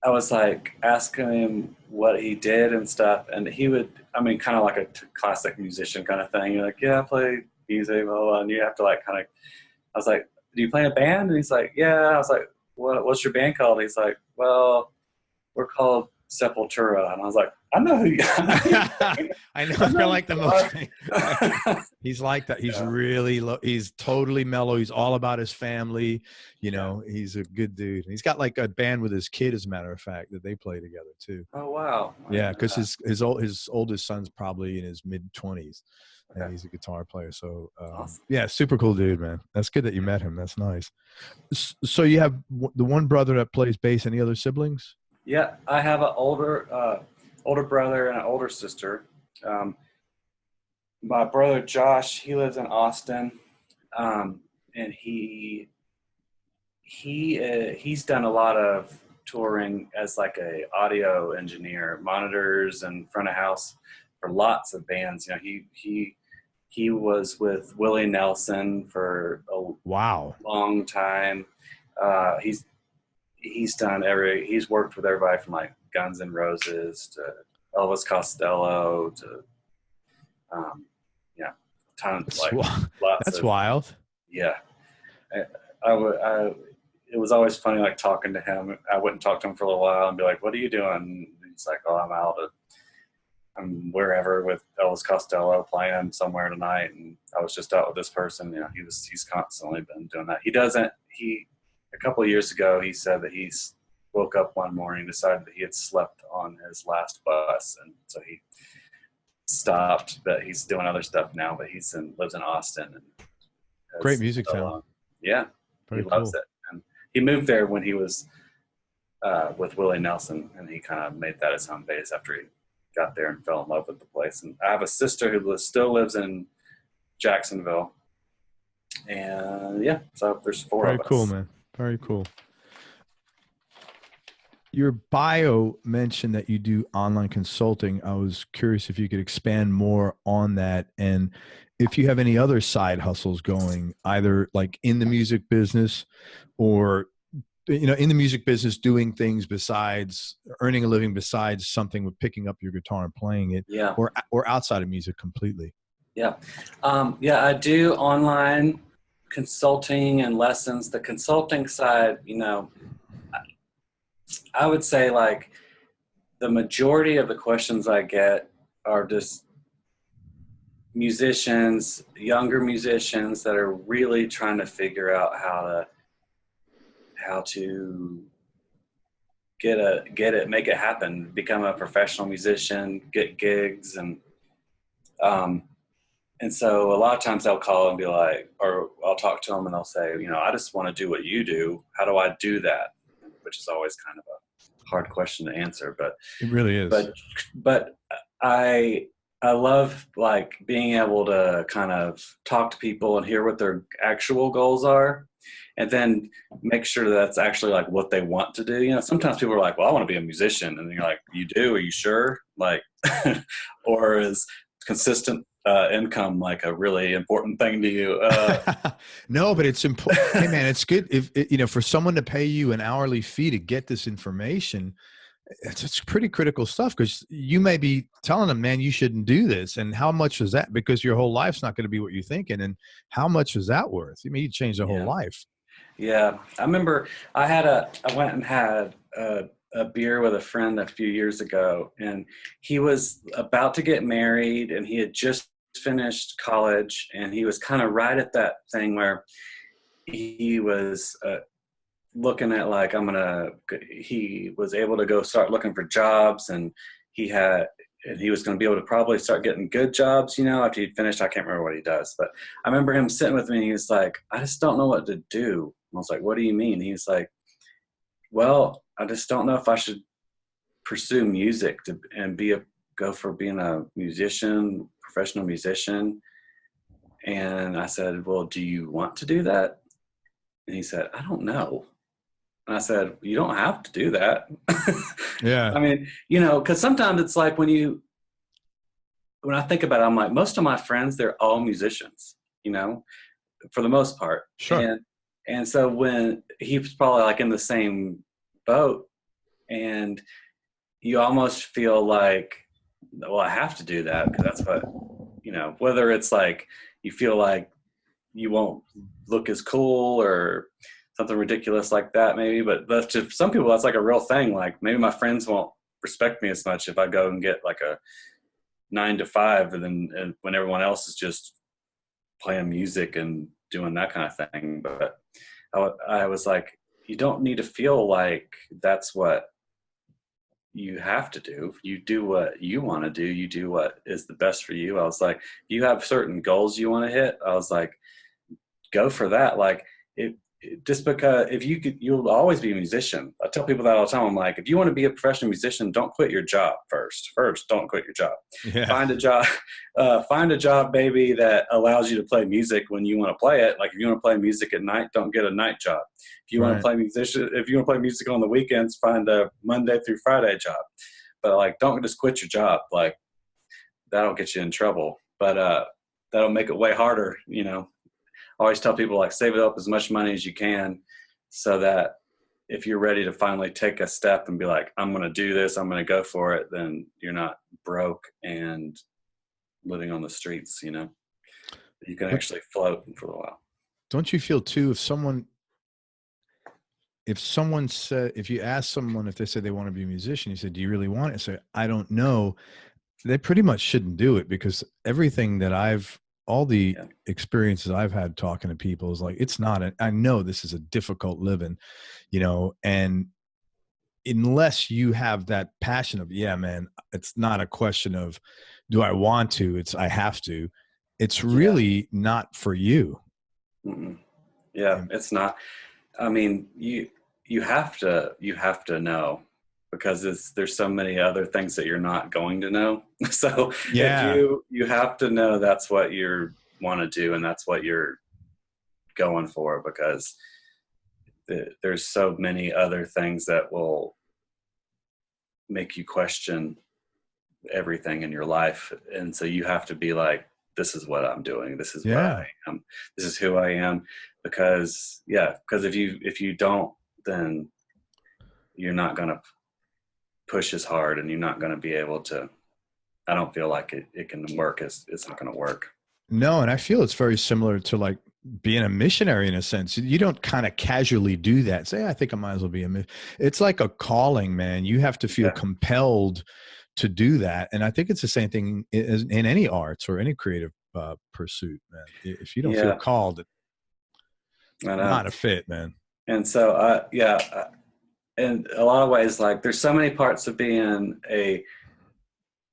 I was like asking him what he did and stuff, and he would, I mean, kind of like a classic musician kind of thing. You're like, yeah, I play music, blah, blah, blah. And you have to like kind of, I was like, do you play in a band? And he's like, yeah. I was like, what's your band called? He's like, well, we're called Sepultura. And I was like, I know who you are. I know. I feel like the most. He's like that. He's really he's totally mellow. He's all about his family. You know, he's a good dude. He's got like a band with his kid, as a matter of fact, that they play together too. Oh wow! Yeah, because his oldest son's probably in his mid-20s, and he's a guitar player. So awesome. Yeah, super cool dude, man. That's good that you met him. That's nice. So you have the one brother that plays bass. Any other siblings? Yeah, I have an older brother and an older sister. My brother Josh, he lives in Austin, and he's done a lot of touring as like a audio engineer, monitors and front of house for lots of bands. You know, he was with Willie Nelson for a long time. He's worked with everybody from like Guns N' Roses to Elvis Costello to tons, like lots. That's wild. Yeah, it was always funny like talking to him. I wouldn't talk to him for a little while and be like, "What are you doing?" And he's like, "Oh, I'm out I'm wherever with Elvis Costello playing somewhere tonight, and I was just out with this person. You know, he's constantly been doing that. A couple of years ago, he said that woke up one morning, decided that he had slept on his last bus, and so he stopped. But he's doing other stuff now. But lives in Austin, and Great music town. Yeah, Very he loves cool. it. And he moved there when he was with Willie Nelson, and he kind of made that his home base after he got there and fell in love with the place. And I have a sister who still lives in Jacksonville, and yeah, so there's four of us. Very cool, man. Very cool. Your bio mentioned that you do online consulting. I was curious if you could expand more on that, and if you have any other side hustles going, either like in the music business or, you know, in the music business, doing things besides earning a living, besides something with picking up your guitar and playing it, Yeah. or outside of music completely. Yeah. I do online consulting and lessons. The consulting side, you know, I would say like the majority of the questions I get are just musicians, younger musicians that are really trying to figure out how to get it, make it happen, become a professional musician, get gigs. And so a lot of times they'll call and be like, or I'll talk to them and they'll say, you know, I just want to do what you do. How do I do that? Which is always kind of a hard question to answer, but It really is. But I love like being able to kind of talk to people and hear what their actual goals are, and then make sure that's actually like what they want to do. You know, sometimes people are like, well, I want to be a musician. And you're like, you do? Are you sure? Like, or is consistent income like a really important thing to you? No, but it's important. Hey man, it's good if, you know, for someone to pay you an hourly fee to get this information. It's pretty critical stuff, because you may be telling them, man, you shouldn't do this. And how much is that? Because your whole life's not going to be what you're thinking. And how much is that worth? I mean, you change the whole life. Yeah. I remember I went and had a beer with a friend a few years ago, and he was about to get married and he had just finished college, and he was kind of right at that thing where he was looking at like, he was able to go start looking for jobs, and he was going to be able to probably start getting good jobs, you know, after he'd finished. I can't remember what he does, but I remember him sitting with me and he was like, I just don't know what to do. I was like, what do you mean? He's like, well, I just don't know if I should pursue music and go for being a musician, professional musician. And I said, well, do you want to do that? And he said, I don't know. And I said, you don't have to do that. Yeah. I mean, you know, because sometimes it's like when I think about it, I'm like, most of my friends, they're all musicians, you know, for the most part. Sure. And so when he was probably like in the same boat, and you almost feel like, well, I have to do that because that's what, you know, whether it's like you feel like you won't look as cool or something ridiculous like that, maybe. But that's just, some people, that's like a real thing. Like maybe my friends won't respect me as much if I go and get like a 9 to 5, and when everyone else is just playing music and doing that kind of thing. But I was like, you don't need to feel like that's what you have to do. You do what you want to do. You do what is the best for you. I was like, you have certain goals you want to hit. I was like, go for that. Like just because you'll always be a musician. I tell people that all the time. I'm like, if you want to be a professional musician, don't quit your job first. Don't quit your job. Yeah. Find a job, baby, that allows you to play music when you want to play it. Like if you want to play music at night, don't get a night job. If you want to play music on the weekends, find a Monday through Friday job. But like, don't just quit your job. Like that'll get you in trouble. But that'll make it way harder, you know. I always tell people, like, save up as much money as you can so that if you're ready to finally take a step and be like, I'm going to do this, I'm going to go for it, then you're not broke and living on the streets, you know. You can actually float for a while. Don't you feel too, if you ask someone if they say they want to be a musician, you said, do you really want it? Say, I don't know. they pretty much shouldn't do it, because everything that all the Yeah. experiences I've had talking to people is like, it's not, I know this is a difficult living, and unless you have that passion of, yeah, man, it's not a question of, do I want to? It's, I have to. It's Yeah. really not for you. Mm-mm. Yeah. It's not. I mean, you have to know, because there's so many other things that you're not going to know. So if Yeah. you have to know that's what you want to do and that's what you're going for, because there's so many other things that will make you question everything in your life. And so you have to be like, this is what I'm doing. This is what Yeah. I am. This is who I am. Because if you don't, then you're not going to push as hard, and you're not going to be able to. I don't feel like it can work. It's not going to work. No. And I feel it's very similar to like being a missionary in a sense. You don't kind of casually do that. Say, I think I might as well be a missionary. It's like a calling, man. You have to feel compelled to do that. And I think it's the same thing in any arts or any creative pursuit, man. If you don't feel called, it's not a fit, man. And so, in a lot of ways, like there's so many parts of being a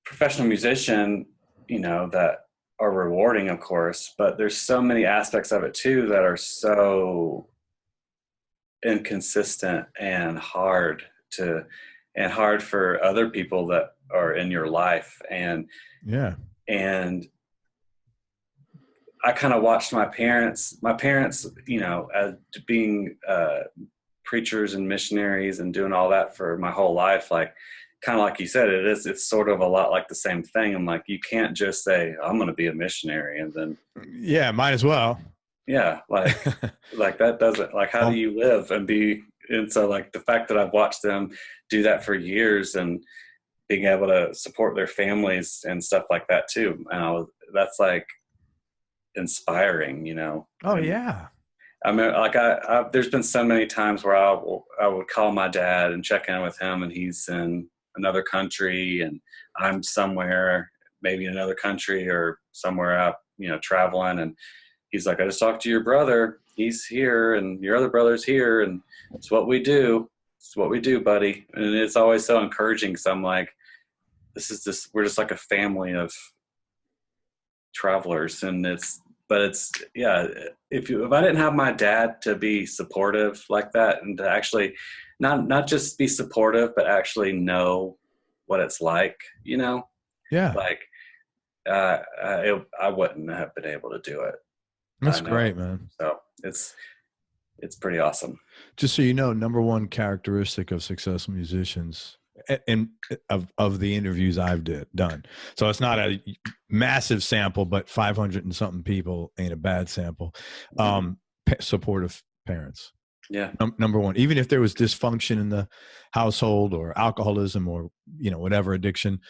professional musician, that are rewarding, of course, but there's so many aspects of it too that are so inconsistent and hard for other people that are in your life. And I kind of watched my parents, as being preachers and missionaries and doing all that for my whole life. Like, kind of like you said, it's sort of a lot like the same thing. I'm like, you can't just say, I'm going to be a missionary. And then, might as well. Yeah. Like, like that doesn't, like, how do you live and be? And so like the fact that I've watched them do that for years and being able to support their families and stuff like that too. That's like inspiring, Oh, and, yeah. I mean, like there's been so many times where I would call my dad and check in with him, and he's in another country and I'm somewhere, maybe in another country or somewhere out, traveling. And he's like, I just talked to your brother. He's here and your other brother's here. And it's what we do. It's what we do, buddy. And it's always so encouraging. So I'm like, we're just like a family of travelers. And if I didn't have my dad to be supportive like that, and to actually not just be supportive, but actually know what it's like, like I wouldn't have been able to do it. That's great, man. So it's pretty awesome. Just so you know, number one characteristic of successful musicians, and of the interviews I've done. So it's not a massive sample, but 500 and something people ain't a bad sample. Supportive parents. Yeah. Number one, even if there was dysfunction in the household or alcoholism or, whatever addiction,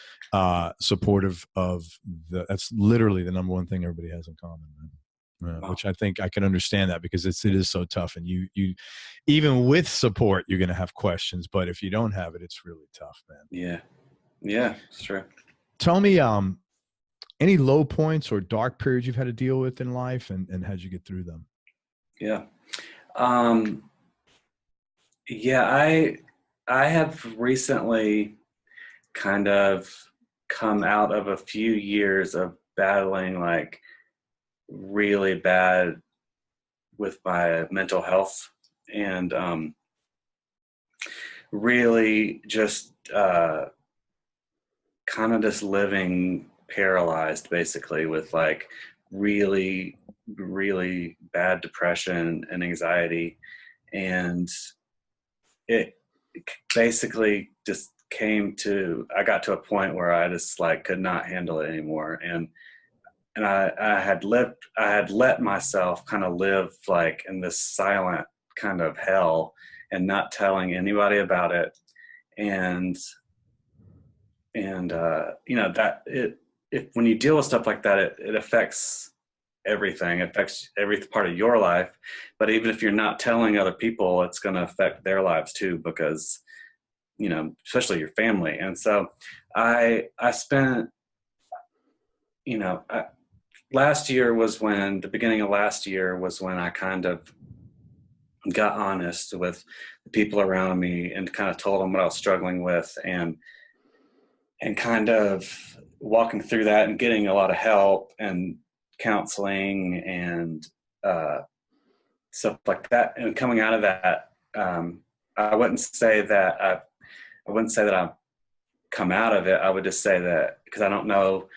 supportive of that's literally the number one thing everybody has in common, man. Wow. Which I think I can understand that, because it is so tough, and you even with support, you're going to have questions, but if you don't have it, it's really tough, man. Yeah, it's true. Tell me, any low points or dark periods you've had to deal with in life, and how'd you get through them? Yeah. I have recently kind of come out of a few years of battling like really bad with my mental health, and really just kind of just living paralyzed, basically, with like really, really bad depression and anxiety. And it basically just I got to a point where I just like could not handle it anymore. And I had let myself kind of live like in this silent kind of hell and not telling anybody about it. And when you deal with stuff like that, it affects everything. It affects every part of your life. But even if you're not telling other people, it's going to affect their lives too, because, especially your family. And so I spent the beginning of last year was when I kind of got honest with the people around me and kind of told them what I was struggling with, and kind of walking through that and getting a lot of help and counseling and stuff like that. And coming out of that, I wouldn't say that I've come out of it. I would just say that, because I don't know,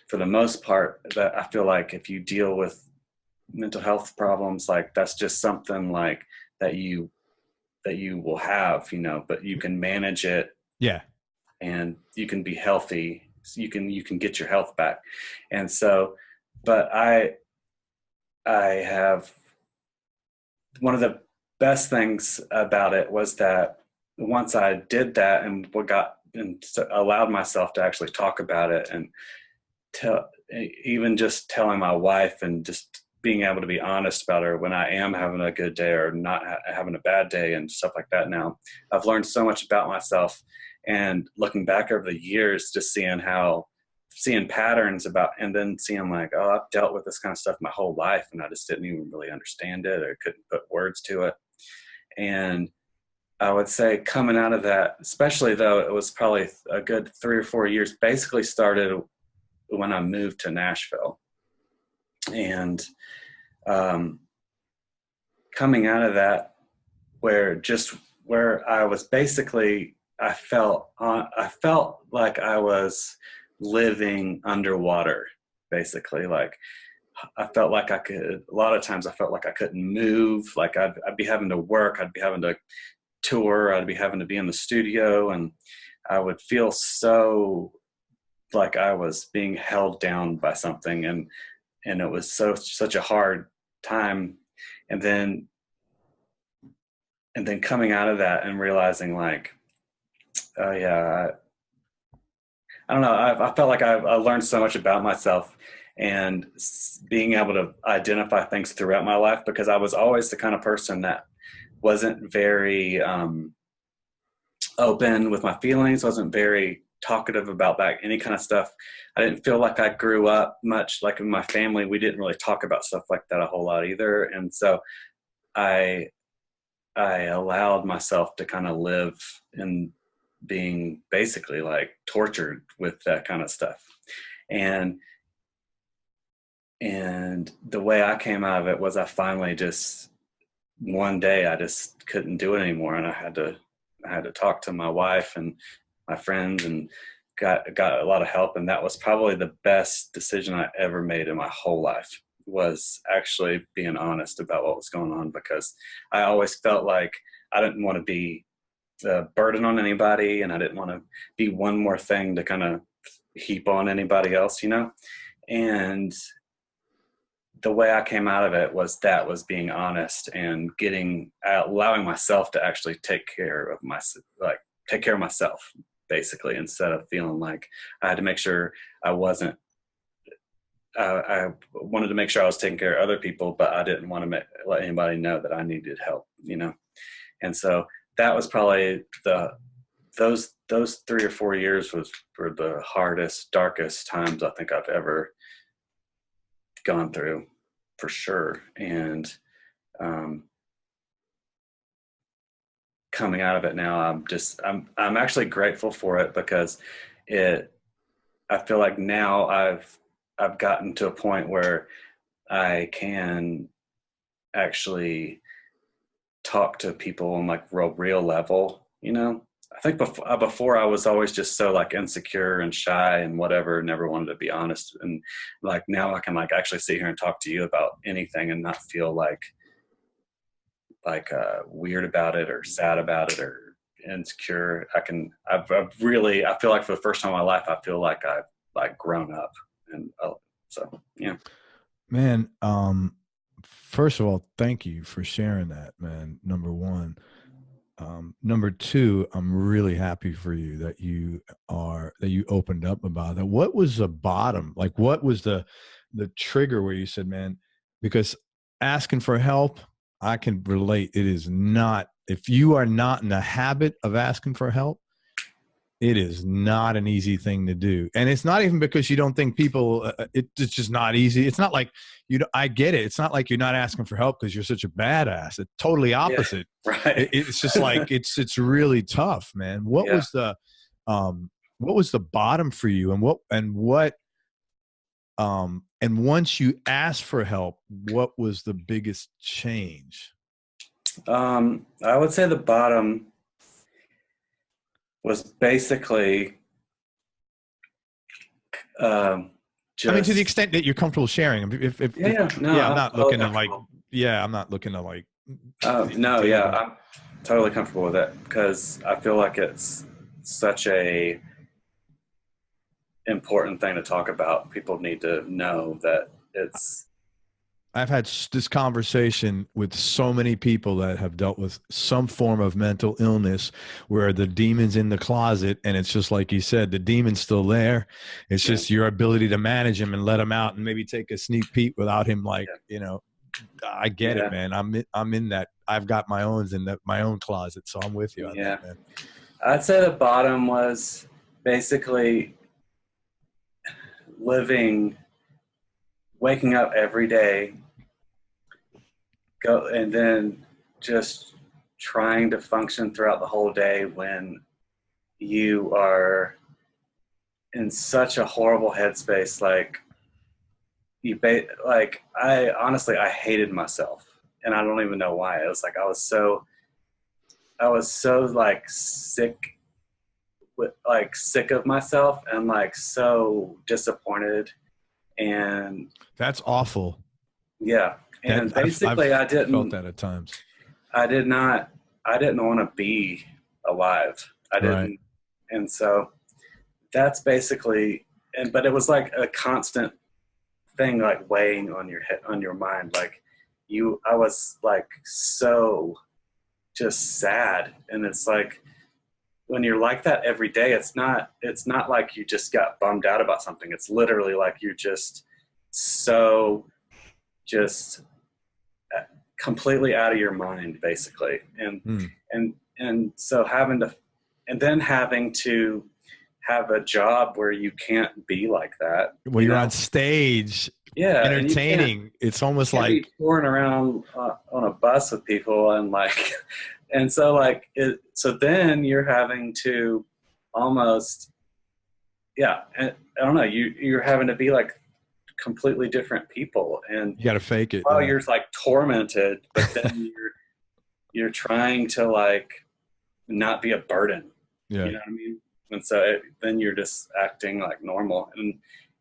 for the most part, that I feel like if you deal with mental health problems, like that's just something like that you will have, but you can manage it. Yeah. And you can be healthy. So you can get your health back. And so, but I have, one of the best things about it was that once I did that and allowed myself to actually talk about it, and even just telling my wife and just being able to be honest about her when I am having a good day or not having a bad day and stuff like that. Now I've learned so much about myself, and looking back over the years, just seeing patterns and then seeing like, oh, I've dealt with this kind of stuff my whole life, and I just didn't even really understand it or couldn't put words to it. And I would say coming out of that, especially though it was probably a good 3 or 4 years, basically started when I moved to Nashville. And coming out of that, where I was basically, I felt like I was living underwater, basically. Like a lot of times I felt like I couldn't move. Like I'd be having to work, I'd be having to tour, I'd be having to be in the studio, and I would feel so like I was being held down by something, and it was such a hard time. And then coming out of that and realizing like, oh yeah, I don't know, I felt like I learned so much about myself, and being able to identify things throughout my life, because I was always the kind of person that wasn't very open with my feelings, wasn't very talkative about that, any kind of stuff. I didn't feel like I grew up much, like in my family, we didn't really talk about stuff like that a whole lot either. And so I allowed myself to kind of live in being basically like tortured with that kind of stuff. And the way I came out of it was I finally just, one day I just couldn't do it anymore. And I had to talk to my wife and my friends, and got a lot of help. And that was probably the best decision I ever made in my whole life, was actually being honest about what was going on, because I always felt like I didn't want to be a burden on anybody, and I didn't want to be one more thing to kind of heap on anybody else, And the way I came out of it was being honest and allowing myself to actually take care of myself, basically, instead of feeling like I had to make sure I wasn't. I wanted to make sure I was taking care of other people, but I didn't want to let anybody know that I needed help, And so that was probably those 3 or 4 years were the hardest, darkest times I think I've ever gone through, for sure. And coming out of it now, I'm actually grateful for it, because I feel like now I've gotten to a point where I can actually talk to people on like real level, I think before I was always just so like insecure and shy and whatever, never wanted to be honest. And like now I can like actually sit here and talk to you about anything and not feel like weird about it or sad about it or insecure. I feel like for the first time in my life, I feel like I've like grown up. And so, yeah. Man, first of all, thank you for sharing that, man. Number one. Number two, I'm really happy for you that you opened up about that. What was the bottom? Like, what was the trigger where you said, man, because asking for help, I can relate. It is not, if you are not in the habit of asking for help, It is not an easy thing to do. And it's not even because you don't think people, it's just not easy. It's not like, I get it. It's not like you're not asking for help because you're such a badass. It's totally opposite. Yeah, right. It's just like, it's really tough, man. What was the bottom for you, and once you asked for help, what was the biggest change? I would say the bottom was basically I mean, to the extent that you're comfortable sharing. I'm not looking to like. Yeah, I'm not looking to like. No, yeah, I'm totally comfortable with it because I feel like it's such a important thing to talk about. People need to know that it's. I've had this conversation with so many people that have dealt with some form of mental illness where the demon's in the closet, and it's just like you said, the demon's still there. It's just your ability to manage him and let him out and maybe take a sneak peek without him, like, I get it, man. I'm in that. I've got my own my own closet, so I'm with you on that, man. I'd say the bottom was basically waking up every day, and then just trying to function throughout the whole day when you are in such a horrible headspace. Like I hated myself, and I don't even know why. It was like I was so like sick of myself and like so disappointed. And that's awful. Yeah. And basically I've felt that at times. I didn't want to be alive. I didn't. Right. And so that's basically, but it was like a constant thing, like weighing on your head, on your mind. Like I was like, so just sad. And it's like, when you're like that every day, it's not like you just got bummed out about something. It's literally like you're just completely out of your mind, basically. And so having to have a job where you can't be like that. Well, you're on stage, entertaining. It's almost like touring around on a bus with people and like, and so like, so then you're having to almost, and I don't know, you're having to be like completely different people, and you got to fake it. Oh, you're like tormented, but then you're trying to like not be a burden. Yeah. You know what I mean? And so then you're just acting like normal.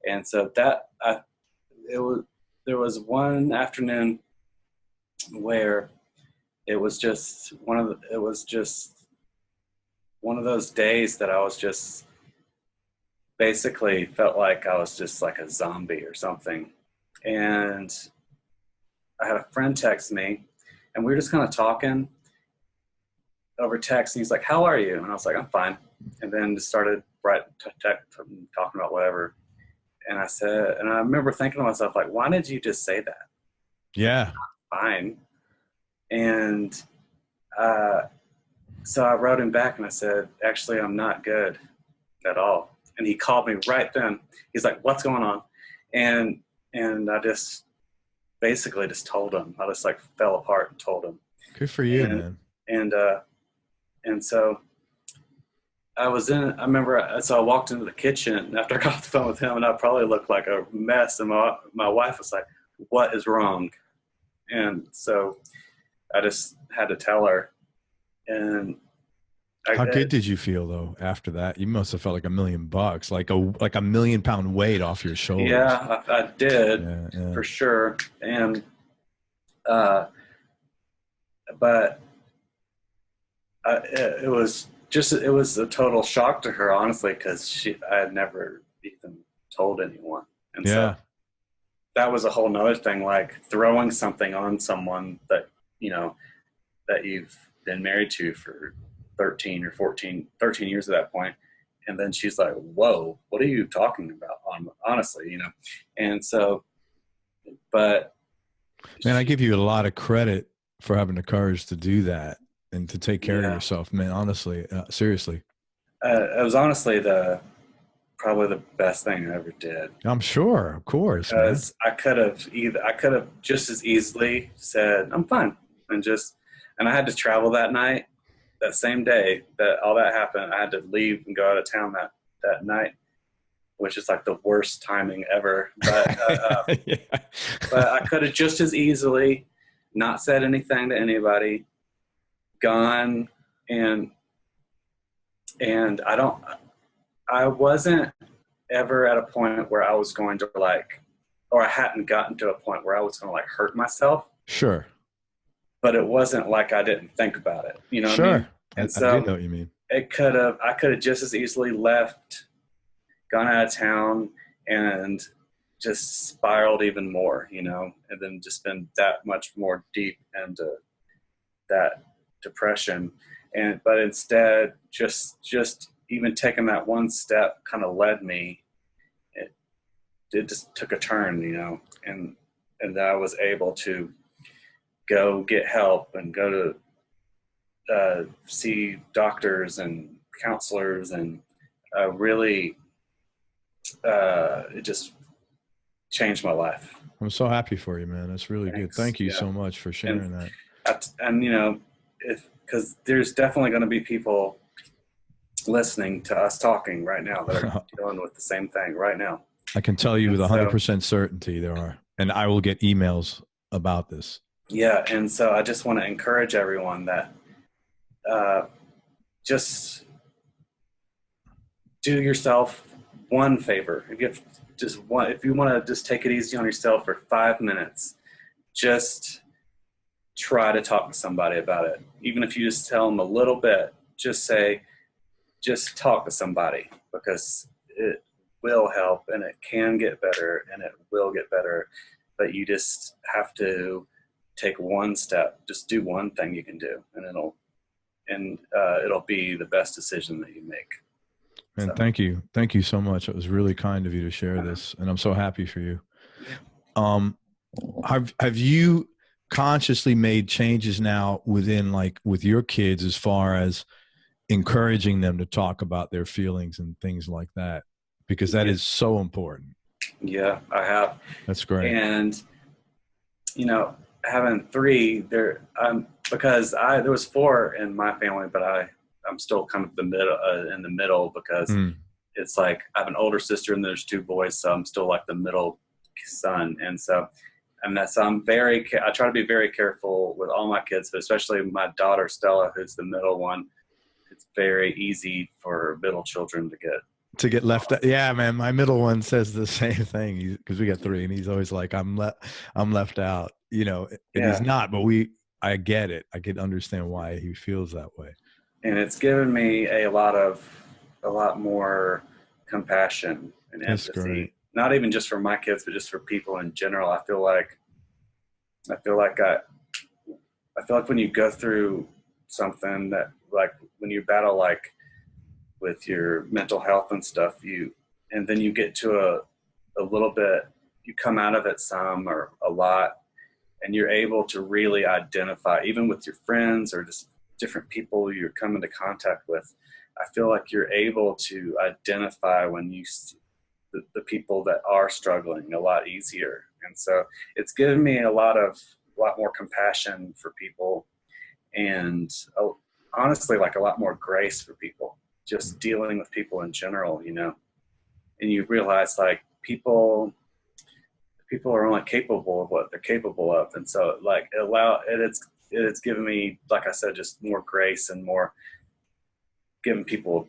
And so that there was one afternoon where it was just one of those days that I was just basically felt like I was just like a zombie or something. And I had a friend text me, and we were just kind of talking over text, and he's like, "How are you?" And I was like, "I'm fine." And then just started talking about whatever. And I said, and I remember thinking to myself, like, why did you just say that? Yeah. Fine. And so I wrote him back and I said, actually, I'm not good at all. And he called me right then. He's like, what's going on? And I just basically just told him. I just like fell apart and told him. Good for you, man. And so I remember, so I walked into the kitchen after I got off the phone with him, and I probably looked like a mess. And my wife was like, what is wrong? And so I just had to tell her. And how good did you feel though after that? You must have felt like $1 million, like a $1 million pound weight off your shoulders. Yeah, I did, for sure. And but it was a total shock to her, honestly, because I had never even told anyone. And so that was a whole nother thing, like throwing something on someone that, that you've been married to for 13 years at that point. And then she's like, whoa, what are you talking about? Honestly, And so, but. Man, I give you a lot of credit for having the courage to do that and to take care of yourself, man. Honestly, seriously. It was honestly probably the best thing I ever did, I'm sure, of course, man. because I could have just as easily said I'm fine, and I had to travel that night, that same day that all that happened. I had to leave and go out of town that night, which is like the worst timing ever. Yeah. But I could have just as easily not said anything to anybody, gone, and I wasn't ever at a point where I was going to or I hadn't gotten to a point where I was going to hurt myself, Sure. but it wasn't like I didn't think about it. You know what I Sure. mean? And I do so know what you mean. I could have just as easily left, gone out of town, and just spiraled even more, and then just been that much more deep into that depression. But instead, just even taking that one step kind of led me. It just took a turn, and I was able to go get help and go to see doctors and counselors, and really, it just changed my life. I'm so happy for you, man. That's really good. Thanks. Thank you Yeah. so much for sharing that. And because there's definitely going to be people listening to us talking right now that are dealing with the same thing right now. I can tell you with 100% certainty there are, and I will get emails about this. Yeah, and so I just want to encourage everyone that just do yourself one favor. If you want to just take it easy on yourself for 5 minutes, just try to talk to somebody about it. Even if you just tell them a little bit, just talk to somebody, because it will help, and it can get better, and it will get better. But you just have to take one step. Just do one thing you can do, and it'll be the best decision that you make. And so. Thank you so much. It was really kind of you to share this, and I'm so happy for you. Yeah. Have you consciously made changes now with your kids, as far as encouraging them to talk about their feelings and things like that? Because that is so important. Yeah, I have. That's great. And, having 3 there, because there was 4 in my family, but I'm still kind of in the middle, because it's like I have an older sister and there's 2 boys. So I'm still like the middle son. And so, I try to be very careful with all my kids, but especially my daughter, Stella, who's the middle one. It's very easy for middle children to get left out. Yeah, man. My middle one says the same thing, because we got 3, and he's always like, I'm left out, and he's not, but I get it. I can understand why he feels that way. And it's given me a lot more compassion and That's empathy, great. Not even just for my kids, but just for people in general. I feel like when you go through something that, like when you battle with your mental health and stuff, and then you get to a little bit, you come out of it some or a lot, and you're able to really identify, even with your friends or just different people you're coming into contact with. I feel like you're able to identify when you see the people that are struggling a lot easier. And so it's given me a lot more compassion for people, and honestly, a lot more grace for people, just dealing with people in general, and you realize people are only capable of what they're capable of. And so it's given me, like I said, just more grace and more giving people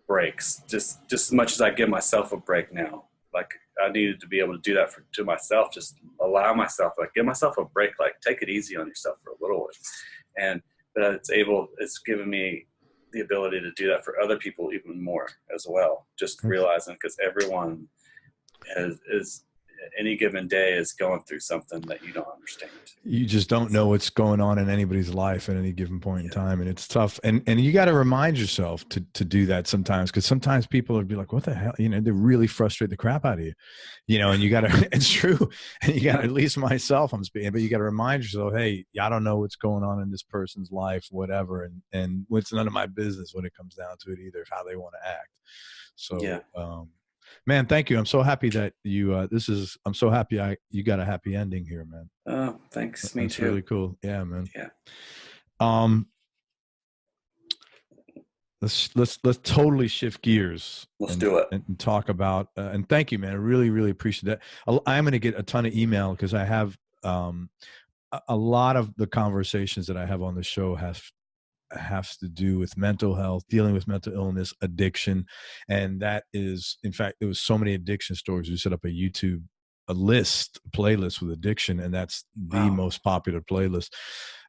breaks, just as much as I give myself a break now. I needed to be able to do that to myself, just allow myself, give myself a break, take it easy on yourself for a little bit. But it's given me the ability to do that for other people even more as well, just realizing, because everyone is any given day is going through something that you don't understand. You just don't know what's going on in anybody's life at any given point in time. And it's tough. And you got to remind yourself to do that sometimes, because sometimes people would be like, what the hell? You know, they really frustrate the crap out of you, you know, and you got to, it's true. And you got to, at least myself, I'm speaking, but you got to remind yourself, hey, I don't know what's going on in this person's life, whatever. And it's none of my business when it comes down to it either, how they want to act. So, Yeah. Man, thank you. I'm so happy that you, I'm so happy you got a happy ending here, man. Oh, thanks. Me That's too. really cool. Yeah, man. Yeah. Let's totally shift gears. Let's do it. And talk about, and thank you, man. I really, really appreciate that. I'm going to get a ton of email because I have, a lot of the conversations that I have on the show has to do with mental health, dealing with mental illness, addiction. And that is, in fact, there was so many addiction stories. We set up a playlist with addiction, and that's the most popular playlist.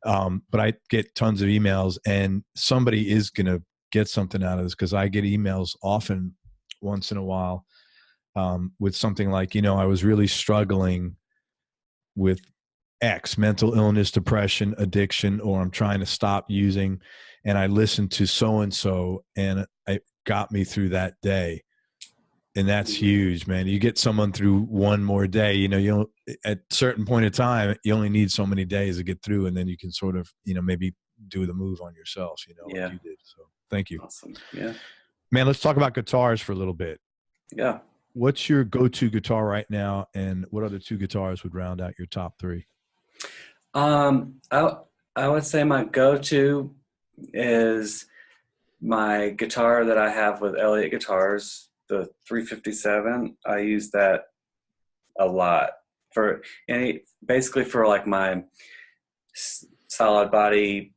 But I get tons of emails, and somebody is going to get something out of this, because I get emails often once in a while with something like, you know, I was really struggling with X, mental illness, depression, addiction, or I'm trying to stop using, and I listened to so-and-so and it got me through that day. And that's huge, man. You get someone through one more day, you know, at a certain point in time, you only need so many days to get through, and then you can sort of, you know, maybe do the move on yourself, you know, like you did. So thank you. Awesome. Yeah. Man, let's talk about guitars for a little bit. Yeah. What's your go-to guitar right now, and what other two guitars would round out your top three? I would say my go-to is my guitar that I have with Elliott Guitars, the 357. I use that a lot for basically for like my solid body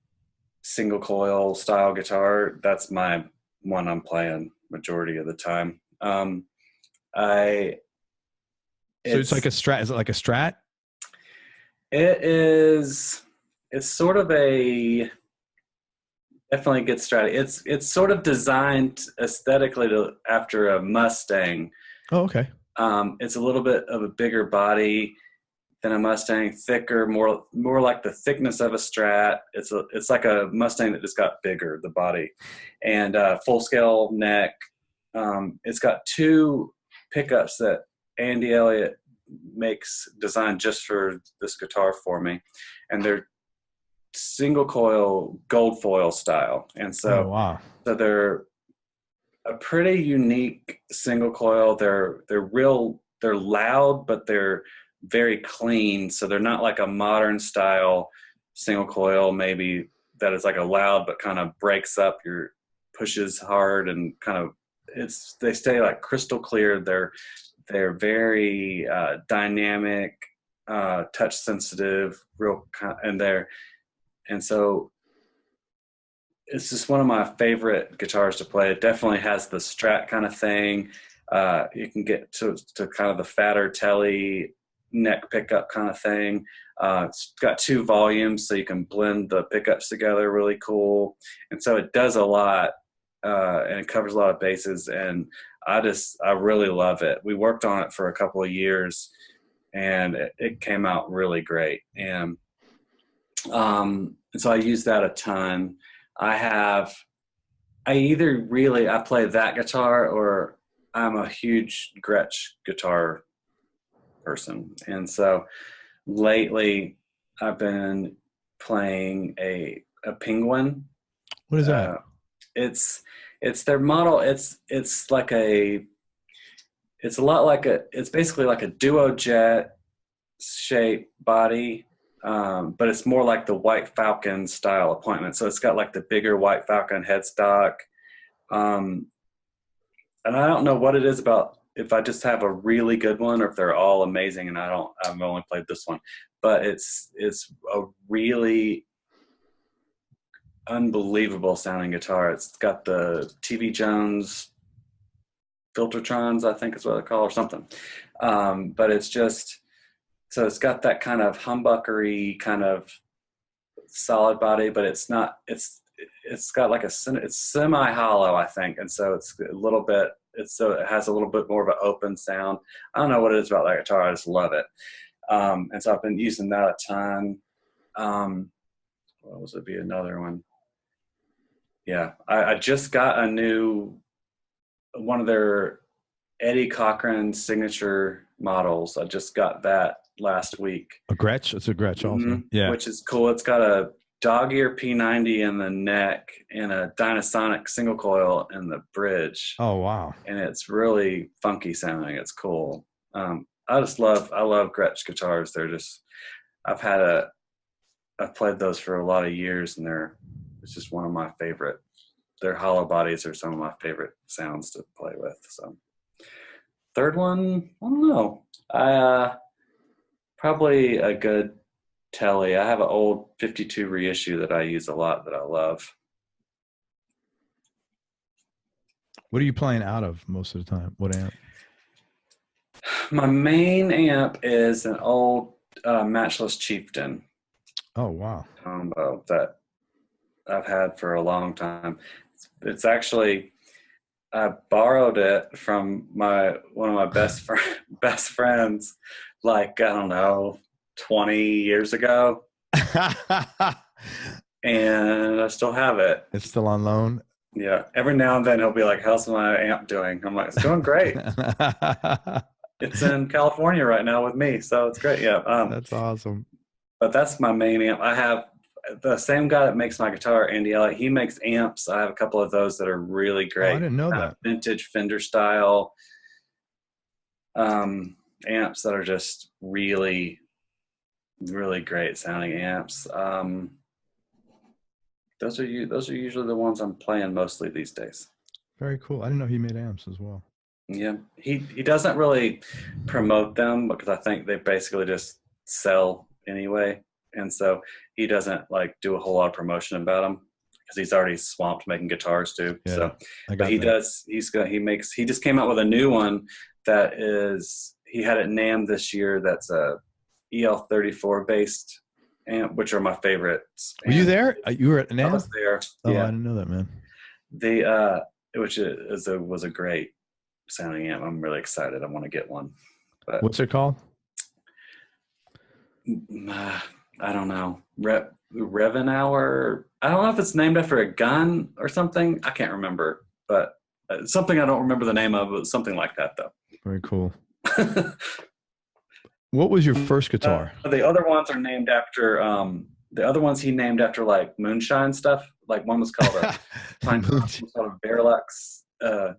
single coil style guitar. That's my one I'm playing majority of the time. It's like a Strat. Is it like a Strat? It is. It's sort of a definitely good Strat. It's sort of designed aesthetically after a Mustang. Oh, okay. It's a little bit of a bigger body than a Mustang, thicker, more like the thickness of a Strat. It's like a Mustang that just got bigger, the body, and full scale neck. It's got two pickups that Andy Elliott designed just for this guitar for me, and they're single coil gold foil style, and so so they're a pretty unique single coil. They're loud, but they're very clean, so they're not like a modern style single coil maybe that is like a loud but kind of breaks up your pushes hard, and kind of they stay like crystal clear. They're very dynamic, touch sensitive, and so it's just one of my favorite guitars to play. It definitely has the Strat kind of thing. You can get to kind of the fatter telly neck pickup kind of thing. It's got two volumes, so you can blend the pickups together really cool. And so it does a lot, and it covers a lot of bases, and I really love it. We worked on it for a couple of years, and it came out really great. And so I use that a ton. I play that guitar, or I'm a huge Gretsch guitar person. And so lately I've been playing a Penguin. What is that? It's their model. It's basically like a duo jet shape body. But it's more like the White Falcon style appointment. So it's got like the bigger White Falcon headstock. And I don't know what it is about, if I just have a really good one or if they're all amazing, and I've only played this one, but it's a really unbelievable sounding guitar. It's got the TV Jones Filtertrons, I think is what they call, or something. But it's just, so it's got that kind of humbuckery kind of solid body, but it's got like it's semi hollow, I think. And so it's a little bit it has a little bit more of an open sound. I don't know what it is about that guitar. I just love it. And so I've been using that a ton. What was it? Be another one? Yeah, I just got one of their Eddie Cochran signature models. I just got that last week. A Gretsch? It's a Gretsch also. Yeah. Which is cool. It's got a dog ear P90 in the neck and a Dynasonic single coil in the bridge. Oh, wow. And it's really funky sounding. It's cool. I love Gretsch guitars. They're just, I've played those for a lot of years, and it's just one of my favorite. Their hollow bodies are some of my favorite sounds to play with. So third one, I don't know. Probably a good Telly. I have an old 52 reissue that I use a lot that I love. What are you playing out of most of the time? What amp? My main amp is an old Matchless Chieftain. Oh, wow. Combo that I've had for a long time. It's actually, I borrowed it from one of my best friends, like, I don't know, 20 years ago. And I still have it. It's still on loan? Yeah. Every now and then he'll be like, how's my amp doing? I'm like, it's doing great. It's in California right now with me, so it's great. Yeah. That's awesome. But that's my main amp. I have the same guy that makes my guitar, Andy Elliott. He makes amps. I have a couple of those that are really great. Oh, I didn't know that. Vintage Fender style amps that are just really, really great sounding amps. Those are usually the ones I'm playing mostly these days. Very cool. I didn't know he made amps as well. Yeah, he doesn't really promote them because I think they basically just sell anyway, and so he doesn't like do a whole lot of promotion about them because he's already swamped making guitars too. Yeah, so, but he does. He just came out with a new one that is. He had it named this year. That's a EL34 based amp, which are my favorites. Were you there? You were at an amp? I was there. Oh, yeah. I didn't know that, man. Which was a great sounding amp. I'm really excited. I want to get one. But what's it called? I don't know. Revenauer. I don't know if it's named after a gun or something. I can't remember, but something I don't remember the name of. It was something like that, though. Very cool. What was your first guitar? The other ones are named after. The other ones he named after like moonshine stuff. Like one was called a Verlux.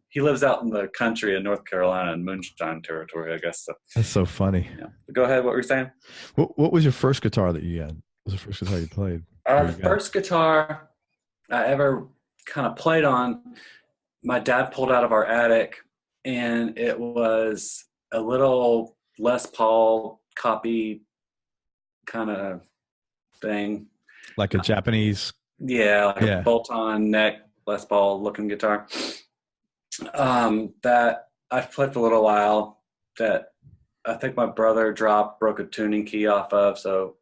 He lives out in the country in North Carolina in moonshine territory, I guess. So. That's so funny. Yeah. Go ahead. What were you saying? What was your first guitar that you had? What was the first guitar you played? The first guitar I ever kind of played on, my dad pulled out of our attic, and it was a little Les Paul copy kind of thing. Like a Japanese? Yeah, a bolt-on neck Les Paul looking guitar. That I've played for a little while, that I think my brother broke a tuning key off of, so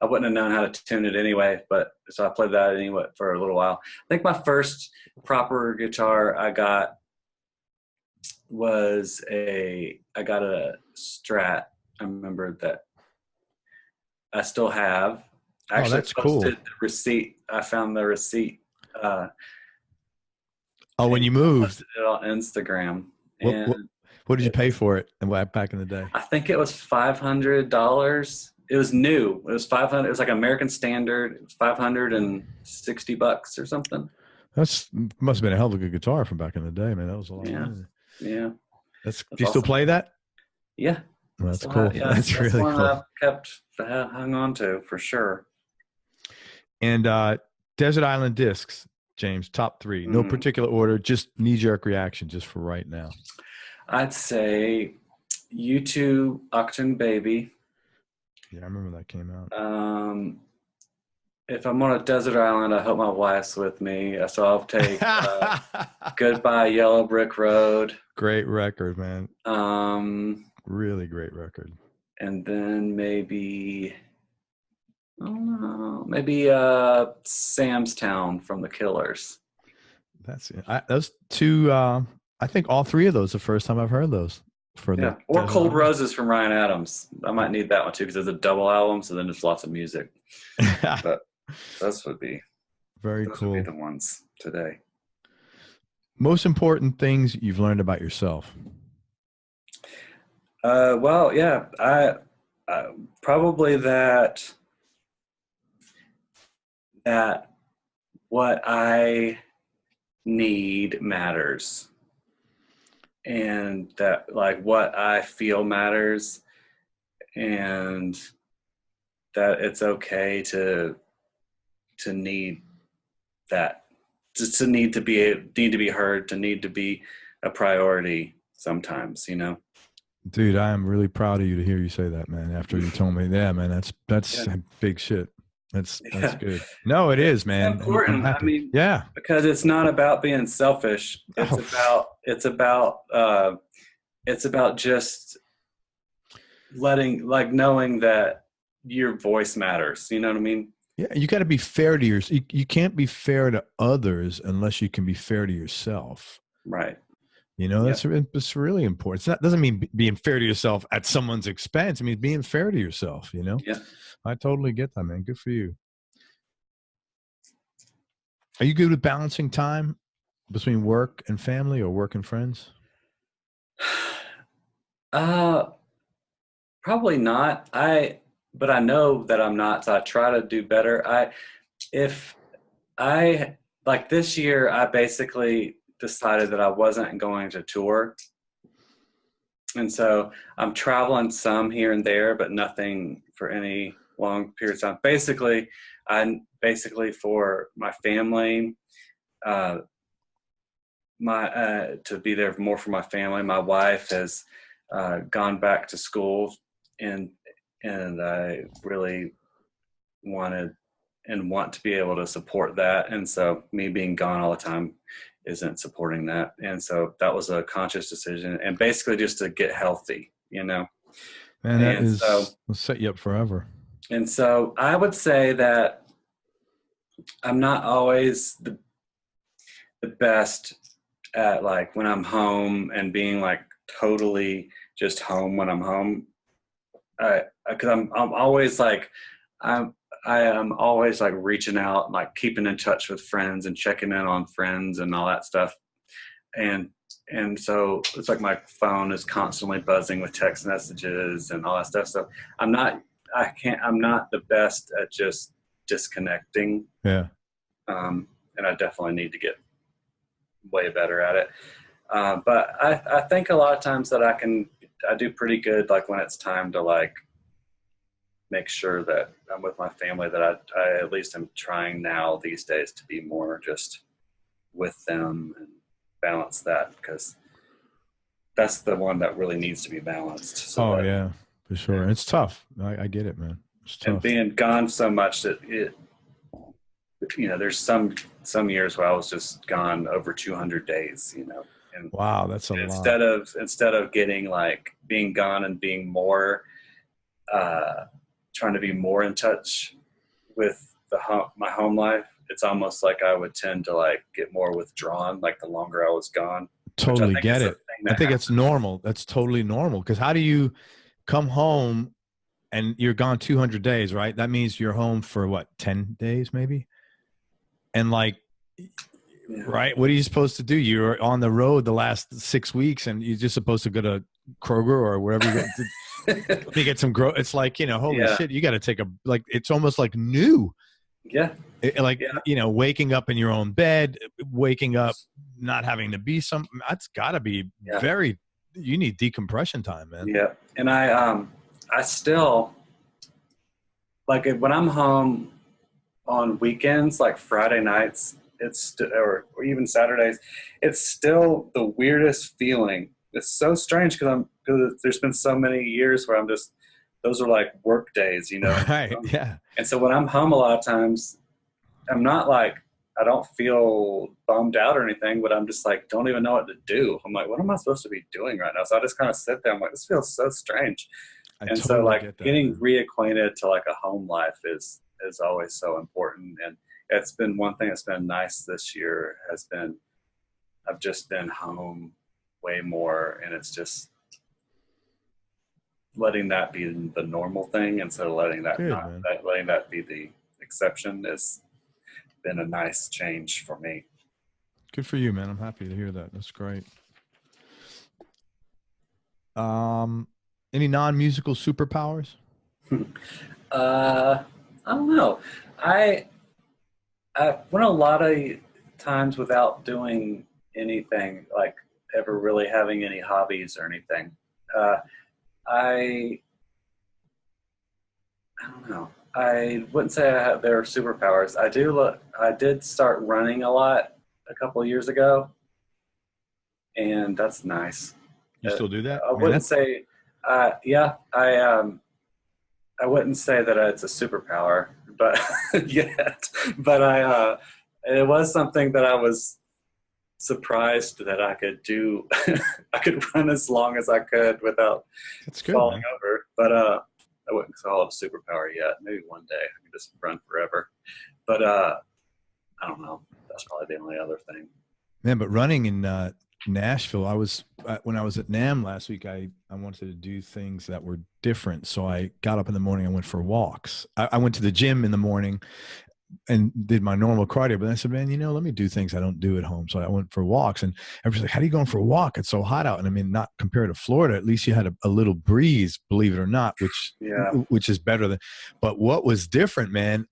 I wouldn't have known how to tune it anyway, so I played that anyway for a little while. I think my first proper guitar I got was I got a Strat. I remember that I still have. Actually, that's cool. The receipt. I found the receipt. When you moved it on Instagram. What did you pay for it? And back in the day, I think it was $500. It was new. It was $500. It was like American Standard. It was $560 or something. Must have been a hell of a good guitar from back in the day, man. That was a lot. Yeah, yeah. Do you still play that? Yeah, well, that's cool. That's really cool. I've hung on to for sure. And Desert Island Discs, James, top 3. No particular order, just knee-jerk reaction, just for right now. I'd say U2 Octane Baby. Yeah, I remember that came out. If I'm on a desert island, I hope my wife's with me. So I'll take Goodbye Yellow Brick Road. Great record, man. Really great record. And then maybe, I don't know, maybe Sam's Town from the Killers. That's those two I think all three of those, the first time I've heard those for the Yeah. Or Desert Cold Island. Roses from Ryan Adams. I might need that one too because it's a double album, so then there's lots of music. But those would be Very those would be cool. the ones today. Most important things you've learned about yourself. Well, yeah, I probably that what I need matters, and that like what I feel matters, and that it's okay to need that, to need to be heard, to need to be a priority sometimes, you know. Dude, I am really proud of you to hear you say that, man. After you told me, yeah, man, that's Yeah, big shit. That's yeah. good. No, it is, man. I'm Important. I happy. mean, Yeah. because it's not about being selfish. Oh, It's about just knowing that your voice matters. You know what I mean? yeah. You got to be fair to you can't be fair to others unless you can be fair to yourself. Right. You know, Yeah. it's really important. It's not, doesn't mean being fair to yourself at someone's expense. I mean, being fair to yourself, you know? Yeah. I totally get that, man. Good for you. Are you good with balancing time between work and family or work and friends? Uh, Probably not. But I know that I'm not, so I try to do better. If I like this year, I basically decided that I wasn't going to tour. And so I'm traveling some here and there, but nothing for any long periods of time. Basically for my family, uh, to be there more for my family. My wife has gone back to school, and I really wanted and want to be able to support that. And so me being gone all the time isn't supporting that. And so that was a conscious decision, and basically just to get healthy, you know. Man, that And so is will set you up forever. I would say that I'm not always the best at like when I'm home and being like totally just home when I'm home. Because I'm always like I'm I am always like reaching out, like keeping in touch with friends and checking in on friends and all that stuff. And so it's like my phone is constantly buzzing with text messages and all that stuff. So I'm not the best at just disconnecting. Yeah. And I definitely need to get way better at it. But I think a lot of times that I do pretty good, like when it's time to like make sure that I'm with my family, that I at least am trying now these days to be more just with them and balance that, because that's the one that really needs to be balanced. So Yeah, for sure. It's tough. I get it, man. It's and tough. being gone so much that there's some years where I was just gone over 200 days, and Wow, that's a lot. Instead of getting like being gone and being more, trying to be more in touch with my home life, it's almost like I would tend to like get more withdrawn, like the longer I was gone. Totally get it. I think it's normal. That's totally normal. Because how do you come home and you're gone 200 days, right? That means you're home for what, 10 days maybe? And like, Yeah. right? What are you supposed to do? You're on the road the last 6 weeks and you're just supposed to go to Kroger or wherever you go to get some growth. It's like, holy shit, you got to take it's almost like new. Yeah. Waking up in your own bed, waking up, not having to be that's gotta be you need decompression time, man. Yeah. And I still like when I'm home on weekends, like Friday nights, or even Saturdays, it's still the weirdest feeling. It's so strange because there's been so many years where those are like work days, Right. Yeah. And so when I'm home, a lot of times I'm not like, I don't feel bummed out or anything, but I'm just like, don't even know what to do. I'm like, what am I supposed to be doing right now? So I just kind of sit there. I'm like, this feels so strange. So like getting reacquainted to like a home life is always so important. And it's been one thing that's been nice this year has been, I've just been home way more, and it's just letting that be the normal thing instead of letting that letting that be the exception has been a nice change for me. Good for you, man. I'm happy to hear that. That's great. Any non-musical superpowers? I don't know. I went a lot of times without doing anything, like ever really having any hobbies or anything. I don't know. I wouldn't say there are superpowers. I did start running a lot a couple of years ago, and that's nice. You still do that? I wouldn't say. I wouldn't say that it's a superpower, but yet. But it was something that I was surprised that I could do. I could run as long as I could without falling over. But I wouldn't call it a superpower yet. Maybe one day I can just run forever. But I don't know. That's probably the only other thing. Man, but running in Nashville, when I was at NAMM last week, I wanted to do things that were different. So I got up in the morning and went for walks. I went to the gym in the morning and did my normal cardio, but then I said, man, let me do things I don't do at home. So I went for walks, and everybody's like, how are you going for a walk? It's so hot out. And I mean, not compared to Florida, at least you had a little breeze, believe it or not, which is better than, but what was different, man,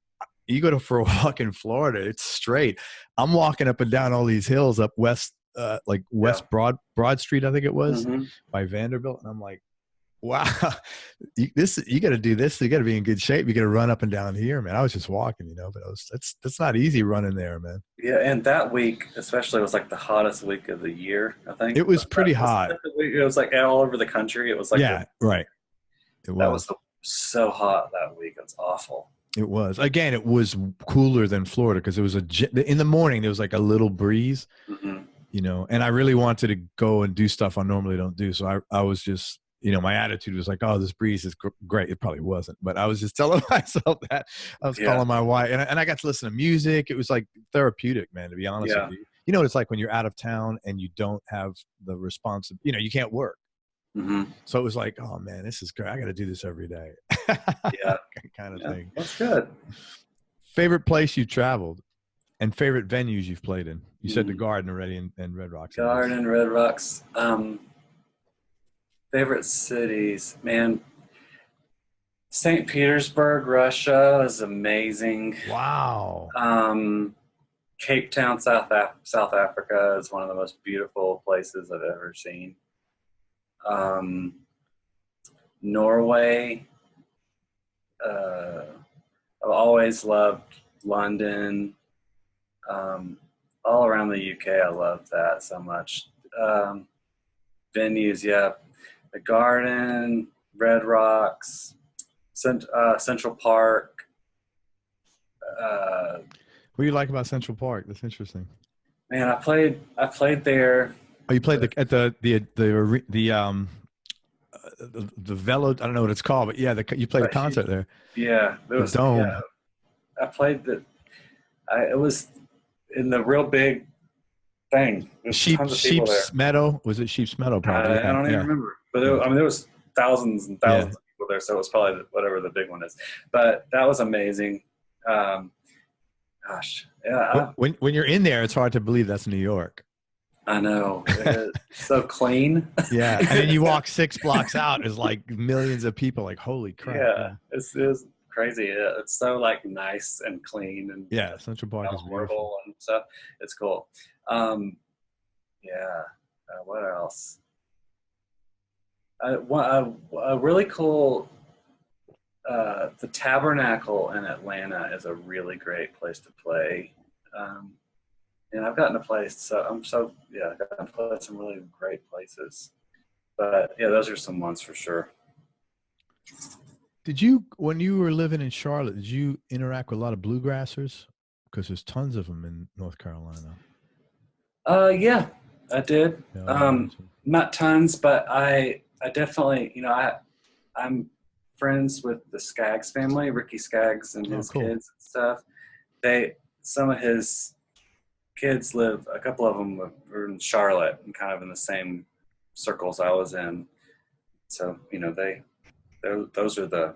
you go for a walk in Florida, it's straight. I'm walking up and down all these hills up West Broad Street, I think it was, by Vanderbilt. And I'm like, wow, you got to do this. You got to be in good shape. You got to run up and down here, man. I was just walking, but that's not easy running there, man. Yeah. And that week, especially, was like the hottest week of the year, I think. It was pretty hot. It was like all over the country. It was like, right. That was so hot that week. It was awful. It was. Again, it was cooler than Florida because it was in the morning, there was like a little breeze, and I really wanted to go and do stuff I normally don't do. So I was just, my attitude was like, oh, this breeze is great. It probably wasn't, but I was just telling myself that. I was calling my wife, and I got to listen to music. It was like therapeutic, man, to be honest with you. You know what it's like when you're out of town and you don't have the responsibility, you can't work. So it was like, oh man, this is great. I got to do this every day. kind of thing. That's good. Favorite place you traveled and favorite venues you've played in? You said the Garden already and Red Rocks. Garden, Red Rocks. Favorite cities, man. St. Petersburg, Russia is amazing. Wow. Cape Town, South Africa is one of the most beautiful places I've ever seen. Norway. I've always loved London. All around the UK, I love that so much. Venues, the Garden, Red Rocks, Central Park. What do you like about Central Park? That's interesting. Man, I played there. Oh, you played at the Velo. I don't know what it's called, but you played a concert there. Yeah, there was Dome. Yeah, I played it was in the real big thing. Sheep's Meadow. Was it Sheep's Meadow? Probably. I don't even remember, but there was thousands and thousands of people there, so it was probably whatever the big one is. But that was amazing. Gosh, yeah. When you're in there, it's hard to believe that's New York. I know. It's so clean. Yeah. And then you walk 6 blocks out, there's like millions of people, like, holy crap. Yeah. It's crazy. It's so like nice and clean, and Central Park is beautiful and stuff. It's cool. What else? A really cool, the Tabernacle in Atlanta is a really great place to play. And I've gotten to play, I've gotten to play some really great places. But those are some ones for sure. Did you, when you were living in Charlotte, did you interact with a lot of bluegrassers? Because there's tons of them in North Carolina. Yeah, I did. Not tons, but I definitely, I'm friends with the Skaggs family, Ricky Skaggs and his kids and stuff. Some of his kids a couple of them are in Charlotte and kind of in the same circles I was in. So, you know, those are the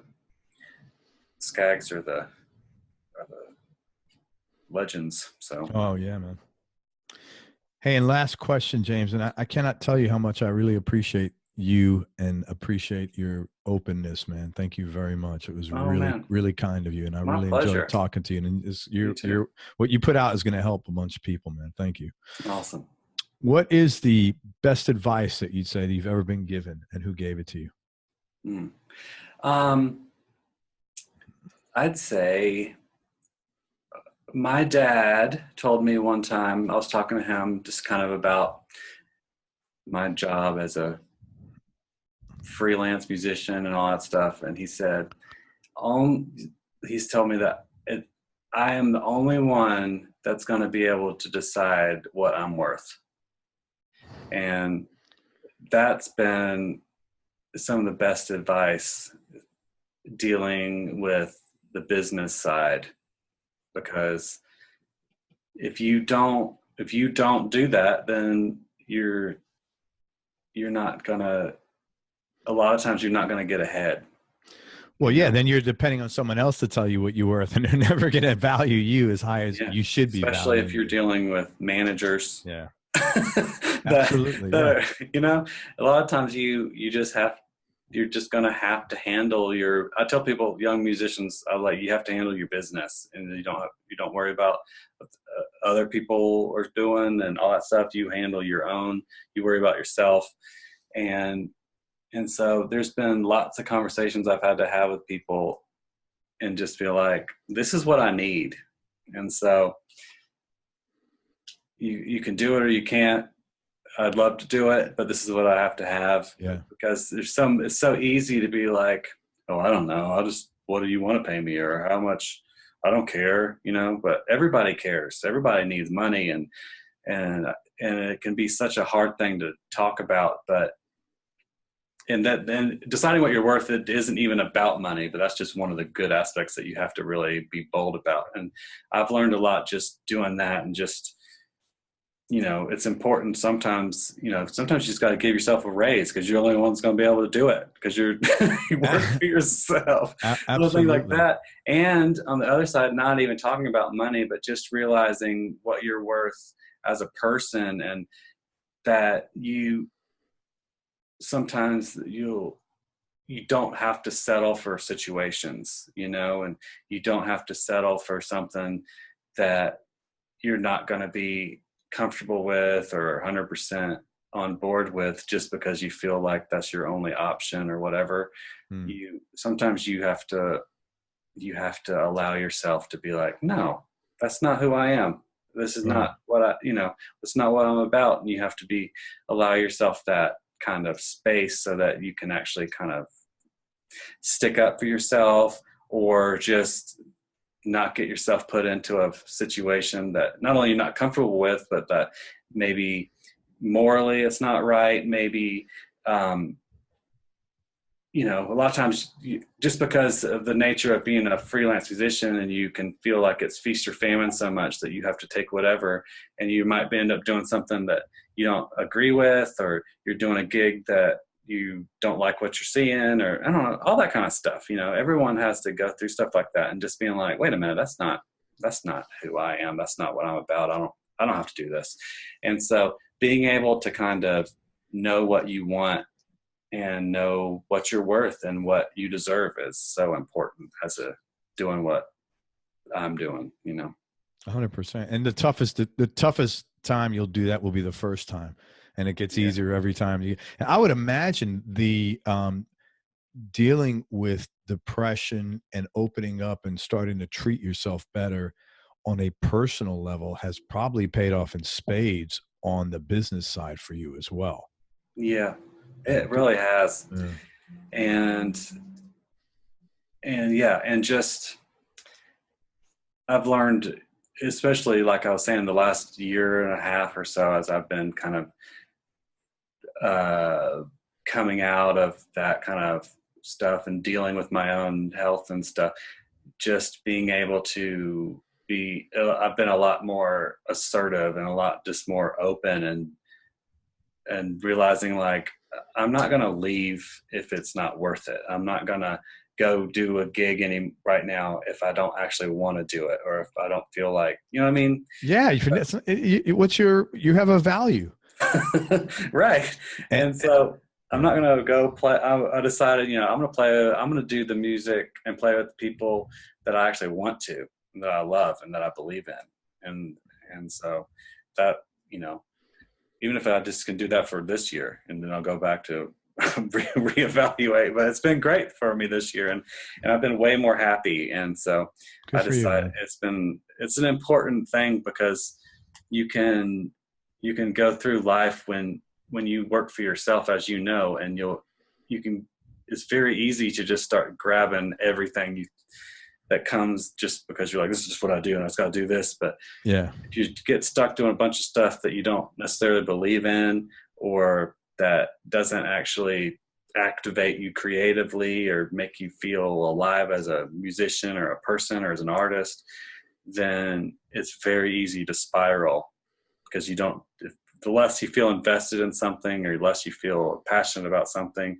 Skags are the legends. So, Oh yeah, man. Hey, and last question, James, and I cannot tell you how much I really appreciate you and appreciate your openness, man. Thank you very much. It was oh really, man, really kind of you, and I my really enjoyed pleasure. talking to you. And You too. what you put out is going to help a bunch of people, man. Thank you. Awesome. What is the best advice that you'd say that you've ever been given, and who gave it to you? Mm. I'd say my dad told me one time, I was talking to him just kind of about my job as a freelance musician and all that stuff. And he said, he's told me that I am the only one that's going to be able to decide what I'm worth. And that's been some of the best advice dealing with the business side, because if you don't do that, then you're not gonna, a lot of times you're not gonna get ahead. Well, yeah, then you're depending on someone else to tell you what you're worth, and they're never going to value you as high as you should be. Especially if you're dealing with managers. Yeah, Absolutely. You know, a lot of times you're just going to have to handle I tell people, young musicians, you have to handle your business, and you don't worry about what other people are doing and all that stuff. You handle your own, you worry about yourself. And so there's been lots of conversations I've had to have with people and just feel like, this is what I need. And so you can do it or you can't. I'd love to do it, but this is what I have to have. Yeah. Because it's so easy to be like, oh, I don't know. What do you want to pay me, or how much? I don't care, you know, but everybody cares. Everybody needs money, and it can be such a hard thing to talk about, and then deciding what you're worth, it isn't even about money, but that's just one of the good aspects that you have to really be bold about. And I've learned a lot just doing that, and just, you know, it's important sometimes, you just got to give yourself a raise, because you're the only one that's going to be able to do it, because you work for yourself. Little things like that. And on the other side, not even talking about money, but just realizing what you're worth as a person, and that sometimes you don't have to settle for situations, you know, and you don't have to settle for something that you're not going to be comfortable with or 100% on board with, just because you feel like that's your only option or whatever. Sometimes you have to allow yourself to be like, no, that's not who I am. This is not what it's not what I'm about. And you have to allow yourself that kind of space, so that you can actually kind of stick up for yourself, or just not get yourself put into a situation that not only you're not comfortable with, but that maybe morally it's not right. Maybe, you know, a lot of times just because of the nature of being a freelance musician, and you can feel like it's feast or famine so much that you have to take whatever, and you might end up doing something that you don't agree with, or you're doing a gig that you don't like what you're seeing, or I don't know, all that kind of stuff. You know, everyone has to go through stuff like that, and just being like, wait a minute, that's not who I am. That's not what I'm about. I don't have to do this. And so being able to kind of know what you want and know what you're worth and what you deserve is so important as doing what I'm doing, you know. 100%. And the toughest time you'll do that will be the first time, and it gets easier every time. I would imagine the dealing with depression and opening up and starting to treat yourself better on a personal level has probably paid off in spades on the business side for you as well. Yeah, it really has. Yeah. And just, I've learned, especially like I was saying, the last year and a half or so, as I've been kind of coming out of that kind of stuff and dealing with my own health and stuff, just being able to I've been a lot more assertive and a lot just more open and realizing like, I'm not going to leave if it's not worth it. I'm not going to go do a gig right now if I don't actually want to do it, or if I don't feel like, you know what I mean? Yeah. You have a value. Right. And so I'm not going to go play. I decided, I'm going to do the music and play with the people that I actually want to, and that I love and that I believe in. And so that, even if I just can do that for this year, and then I'll go back to reevaluate, but it's been great for me this year, and I've been way more happy. And so I decided it's an important thing, because you can go through life when you work for yourself, as you know, and it's very easy to just start grabbing everything that comes just because you're like, this is just what I do and I just got to do this. But yeah, if you get stuck doing a bunch of stuff that you don't necessarily believe in, or that doesn't actually activate you creatively or make you feel alive as a musician or a person or as an artist, then it's very easy to spiral, because the less you feel invested in something, or the less you feel passionate about something,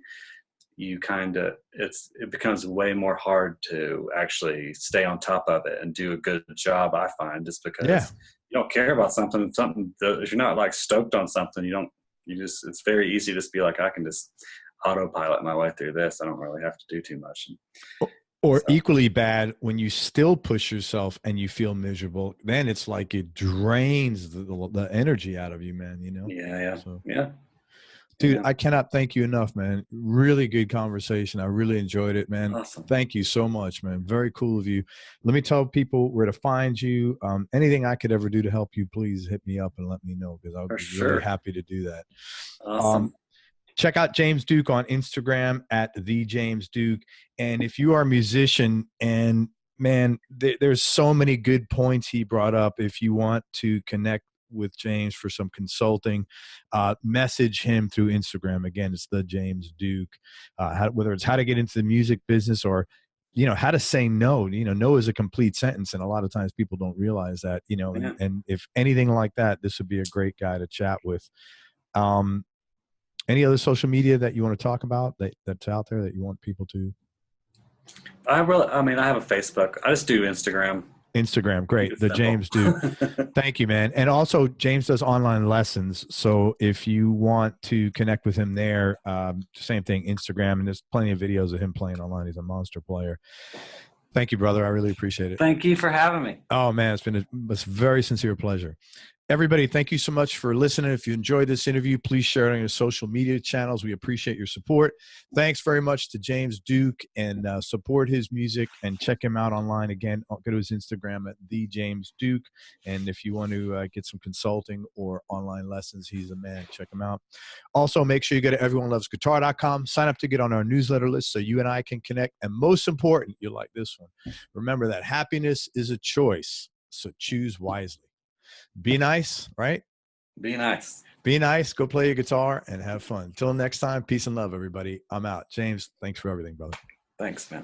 it becomes way more hard to actually stay on top of it and do a good job, I find, just because you don't care about something that, if you're not like stoked on something, it's very easy to just be like, I can just autopilot my way through this. I don't really have to do too much. Or equally bad, when you still push yourself and you feel miserable, then it's like it drains the energy out of you, man, Yeah. Dude, Yeah. I cannot thank you enough, man. Really good conversation. I really enjoyed it, man. Awesome. Thank you so much, man. Very cool of you. Let me tell people where to find you. Anything I could ever do to help you, please hit me up and let me know, because I'll be really happy to do that. Awesome. Check out James Duke on Instagram at @TheJamesDuke. And if you are a musician, and man, there's so many good points he brought up. If you want to connect with James for some consulting, message him through Instagram. Again, it's @TheJamesDuke. Whether it's how to get into the music business, or how to say no. No is a complete sentence, and a lot of times people don't realize that. And if anything like that, this would be a great guy to chat with. Any other social media that you want to talk about that's out there that you want people to? I have a Facebook. I just do Instagram. Instagram, great. The James Duke. Thank you, man. And also, James does online lessons. So if you want to connect with him there, same thing, Instagram. And there's plenty of videos of him playing online. He's a monster player. Thank you, brother. I really appreciate it. Thank you for having me. Oh, man, it's been a very sincere pleasure. Everybody, thank you so much for listening. If you enjoyed this interview, please share it on your social media channels. We appreciate your support. Thanks very much to James Duke, and support his music and check him out online. Again, go to his Instagram at @TheJamesDuke. And if you want to get some consulting or online lessons, he's a man. Check him out. Also, make sure you go to everyonelovesguitar.com. Sign up to get on our newsletter list so you and I can connect. And most important, you'll like this one. Remember that happiness is a choice, so choose wisely. Be nice, right? Be nice. Be nice. Go play your guitar and have fun. Until next time, peace and love, everybody. I'm out. James, thanks for everything, brother. Thanks, man.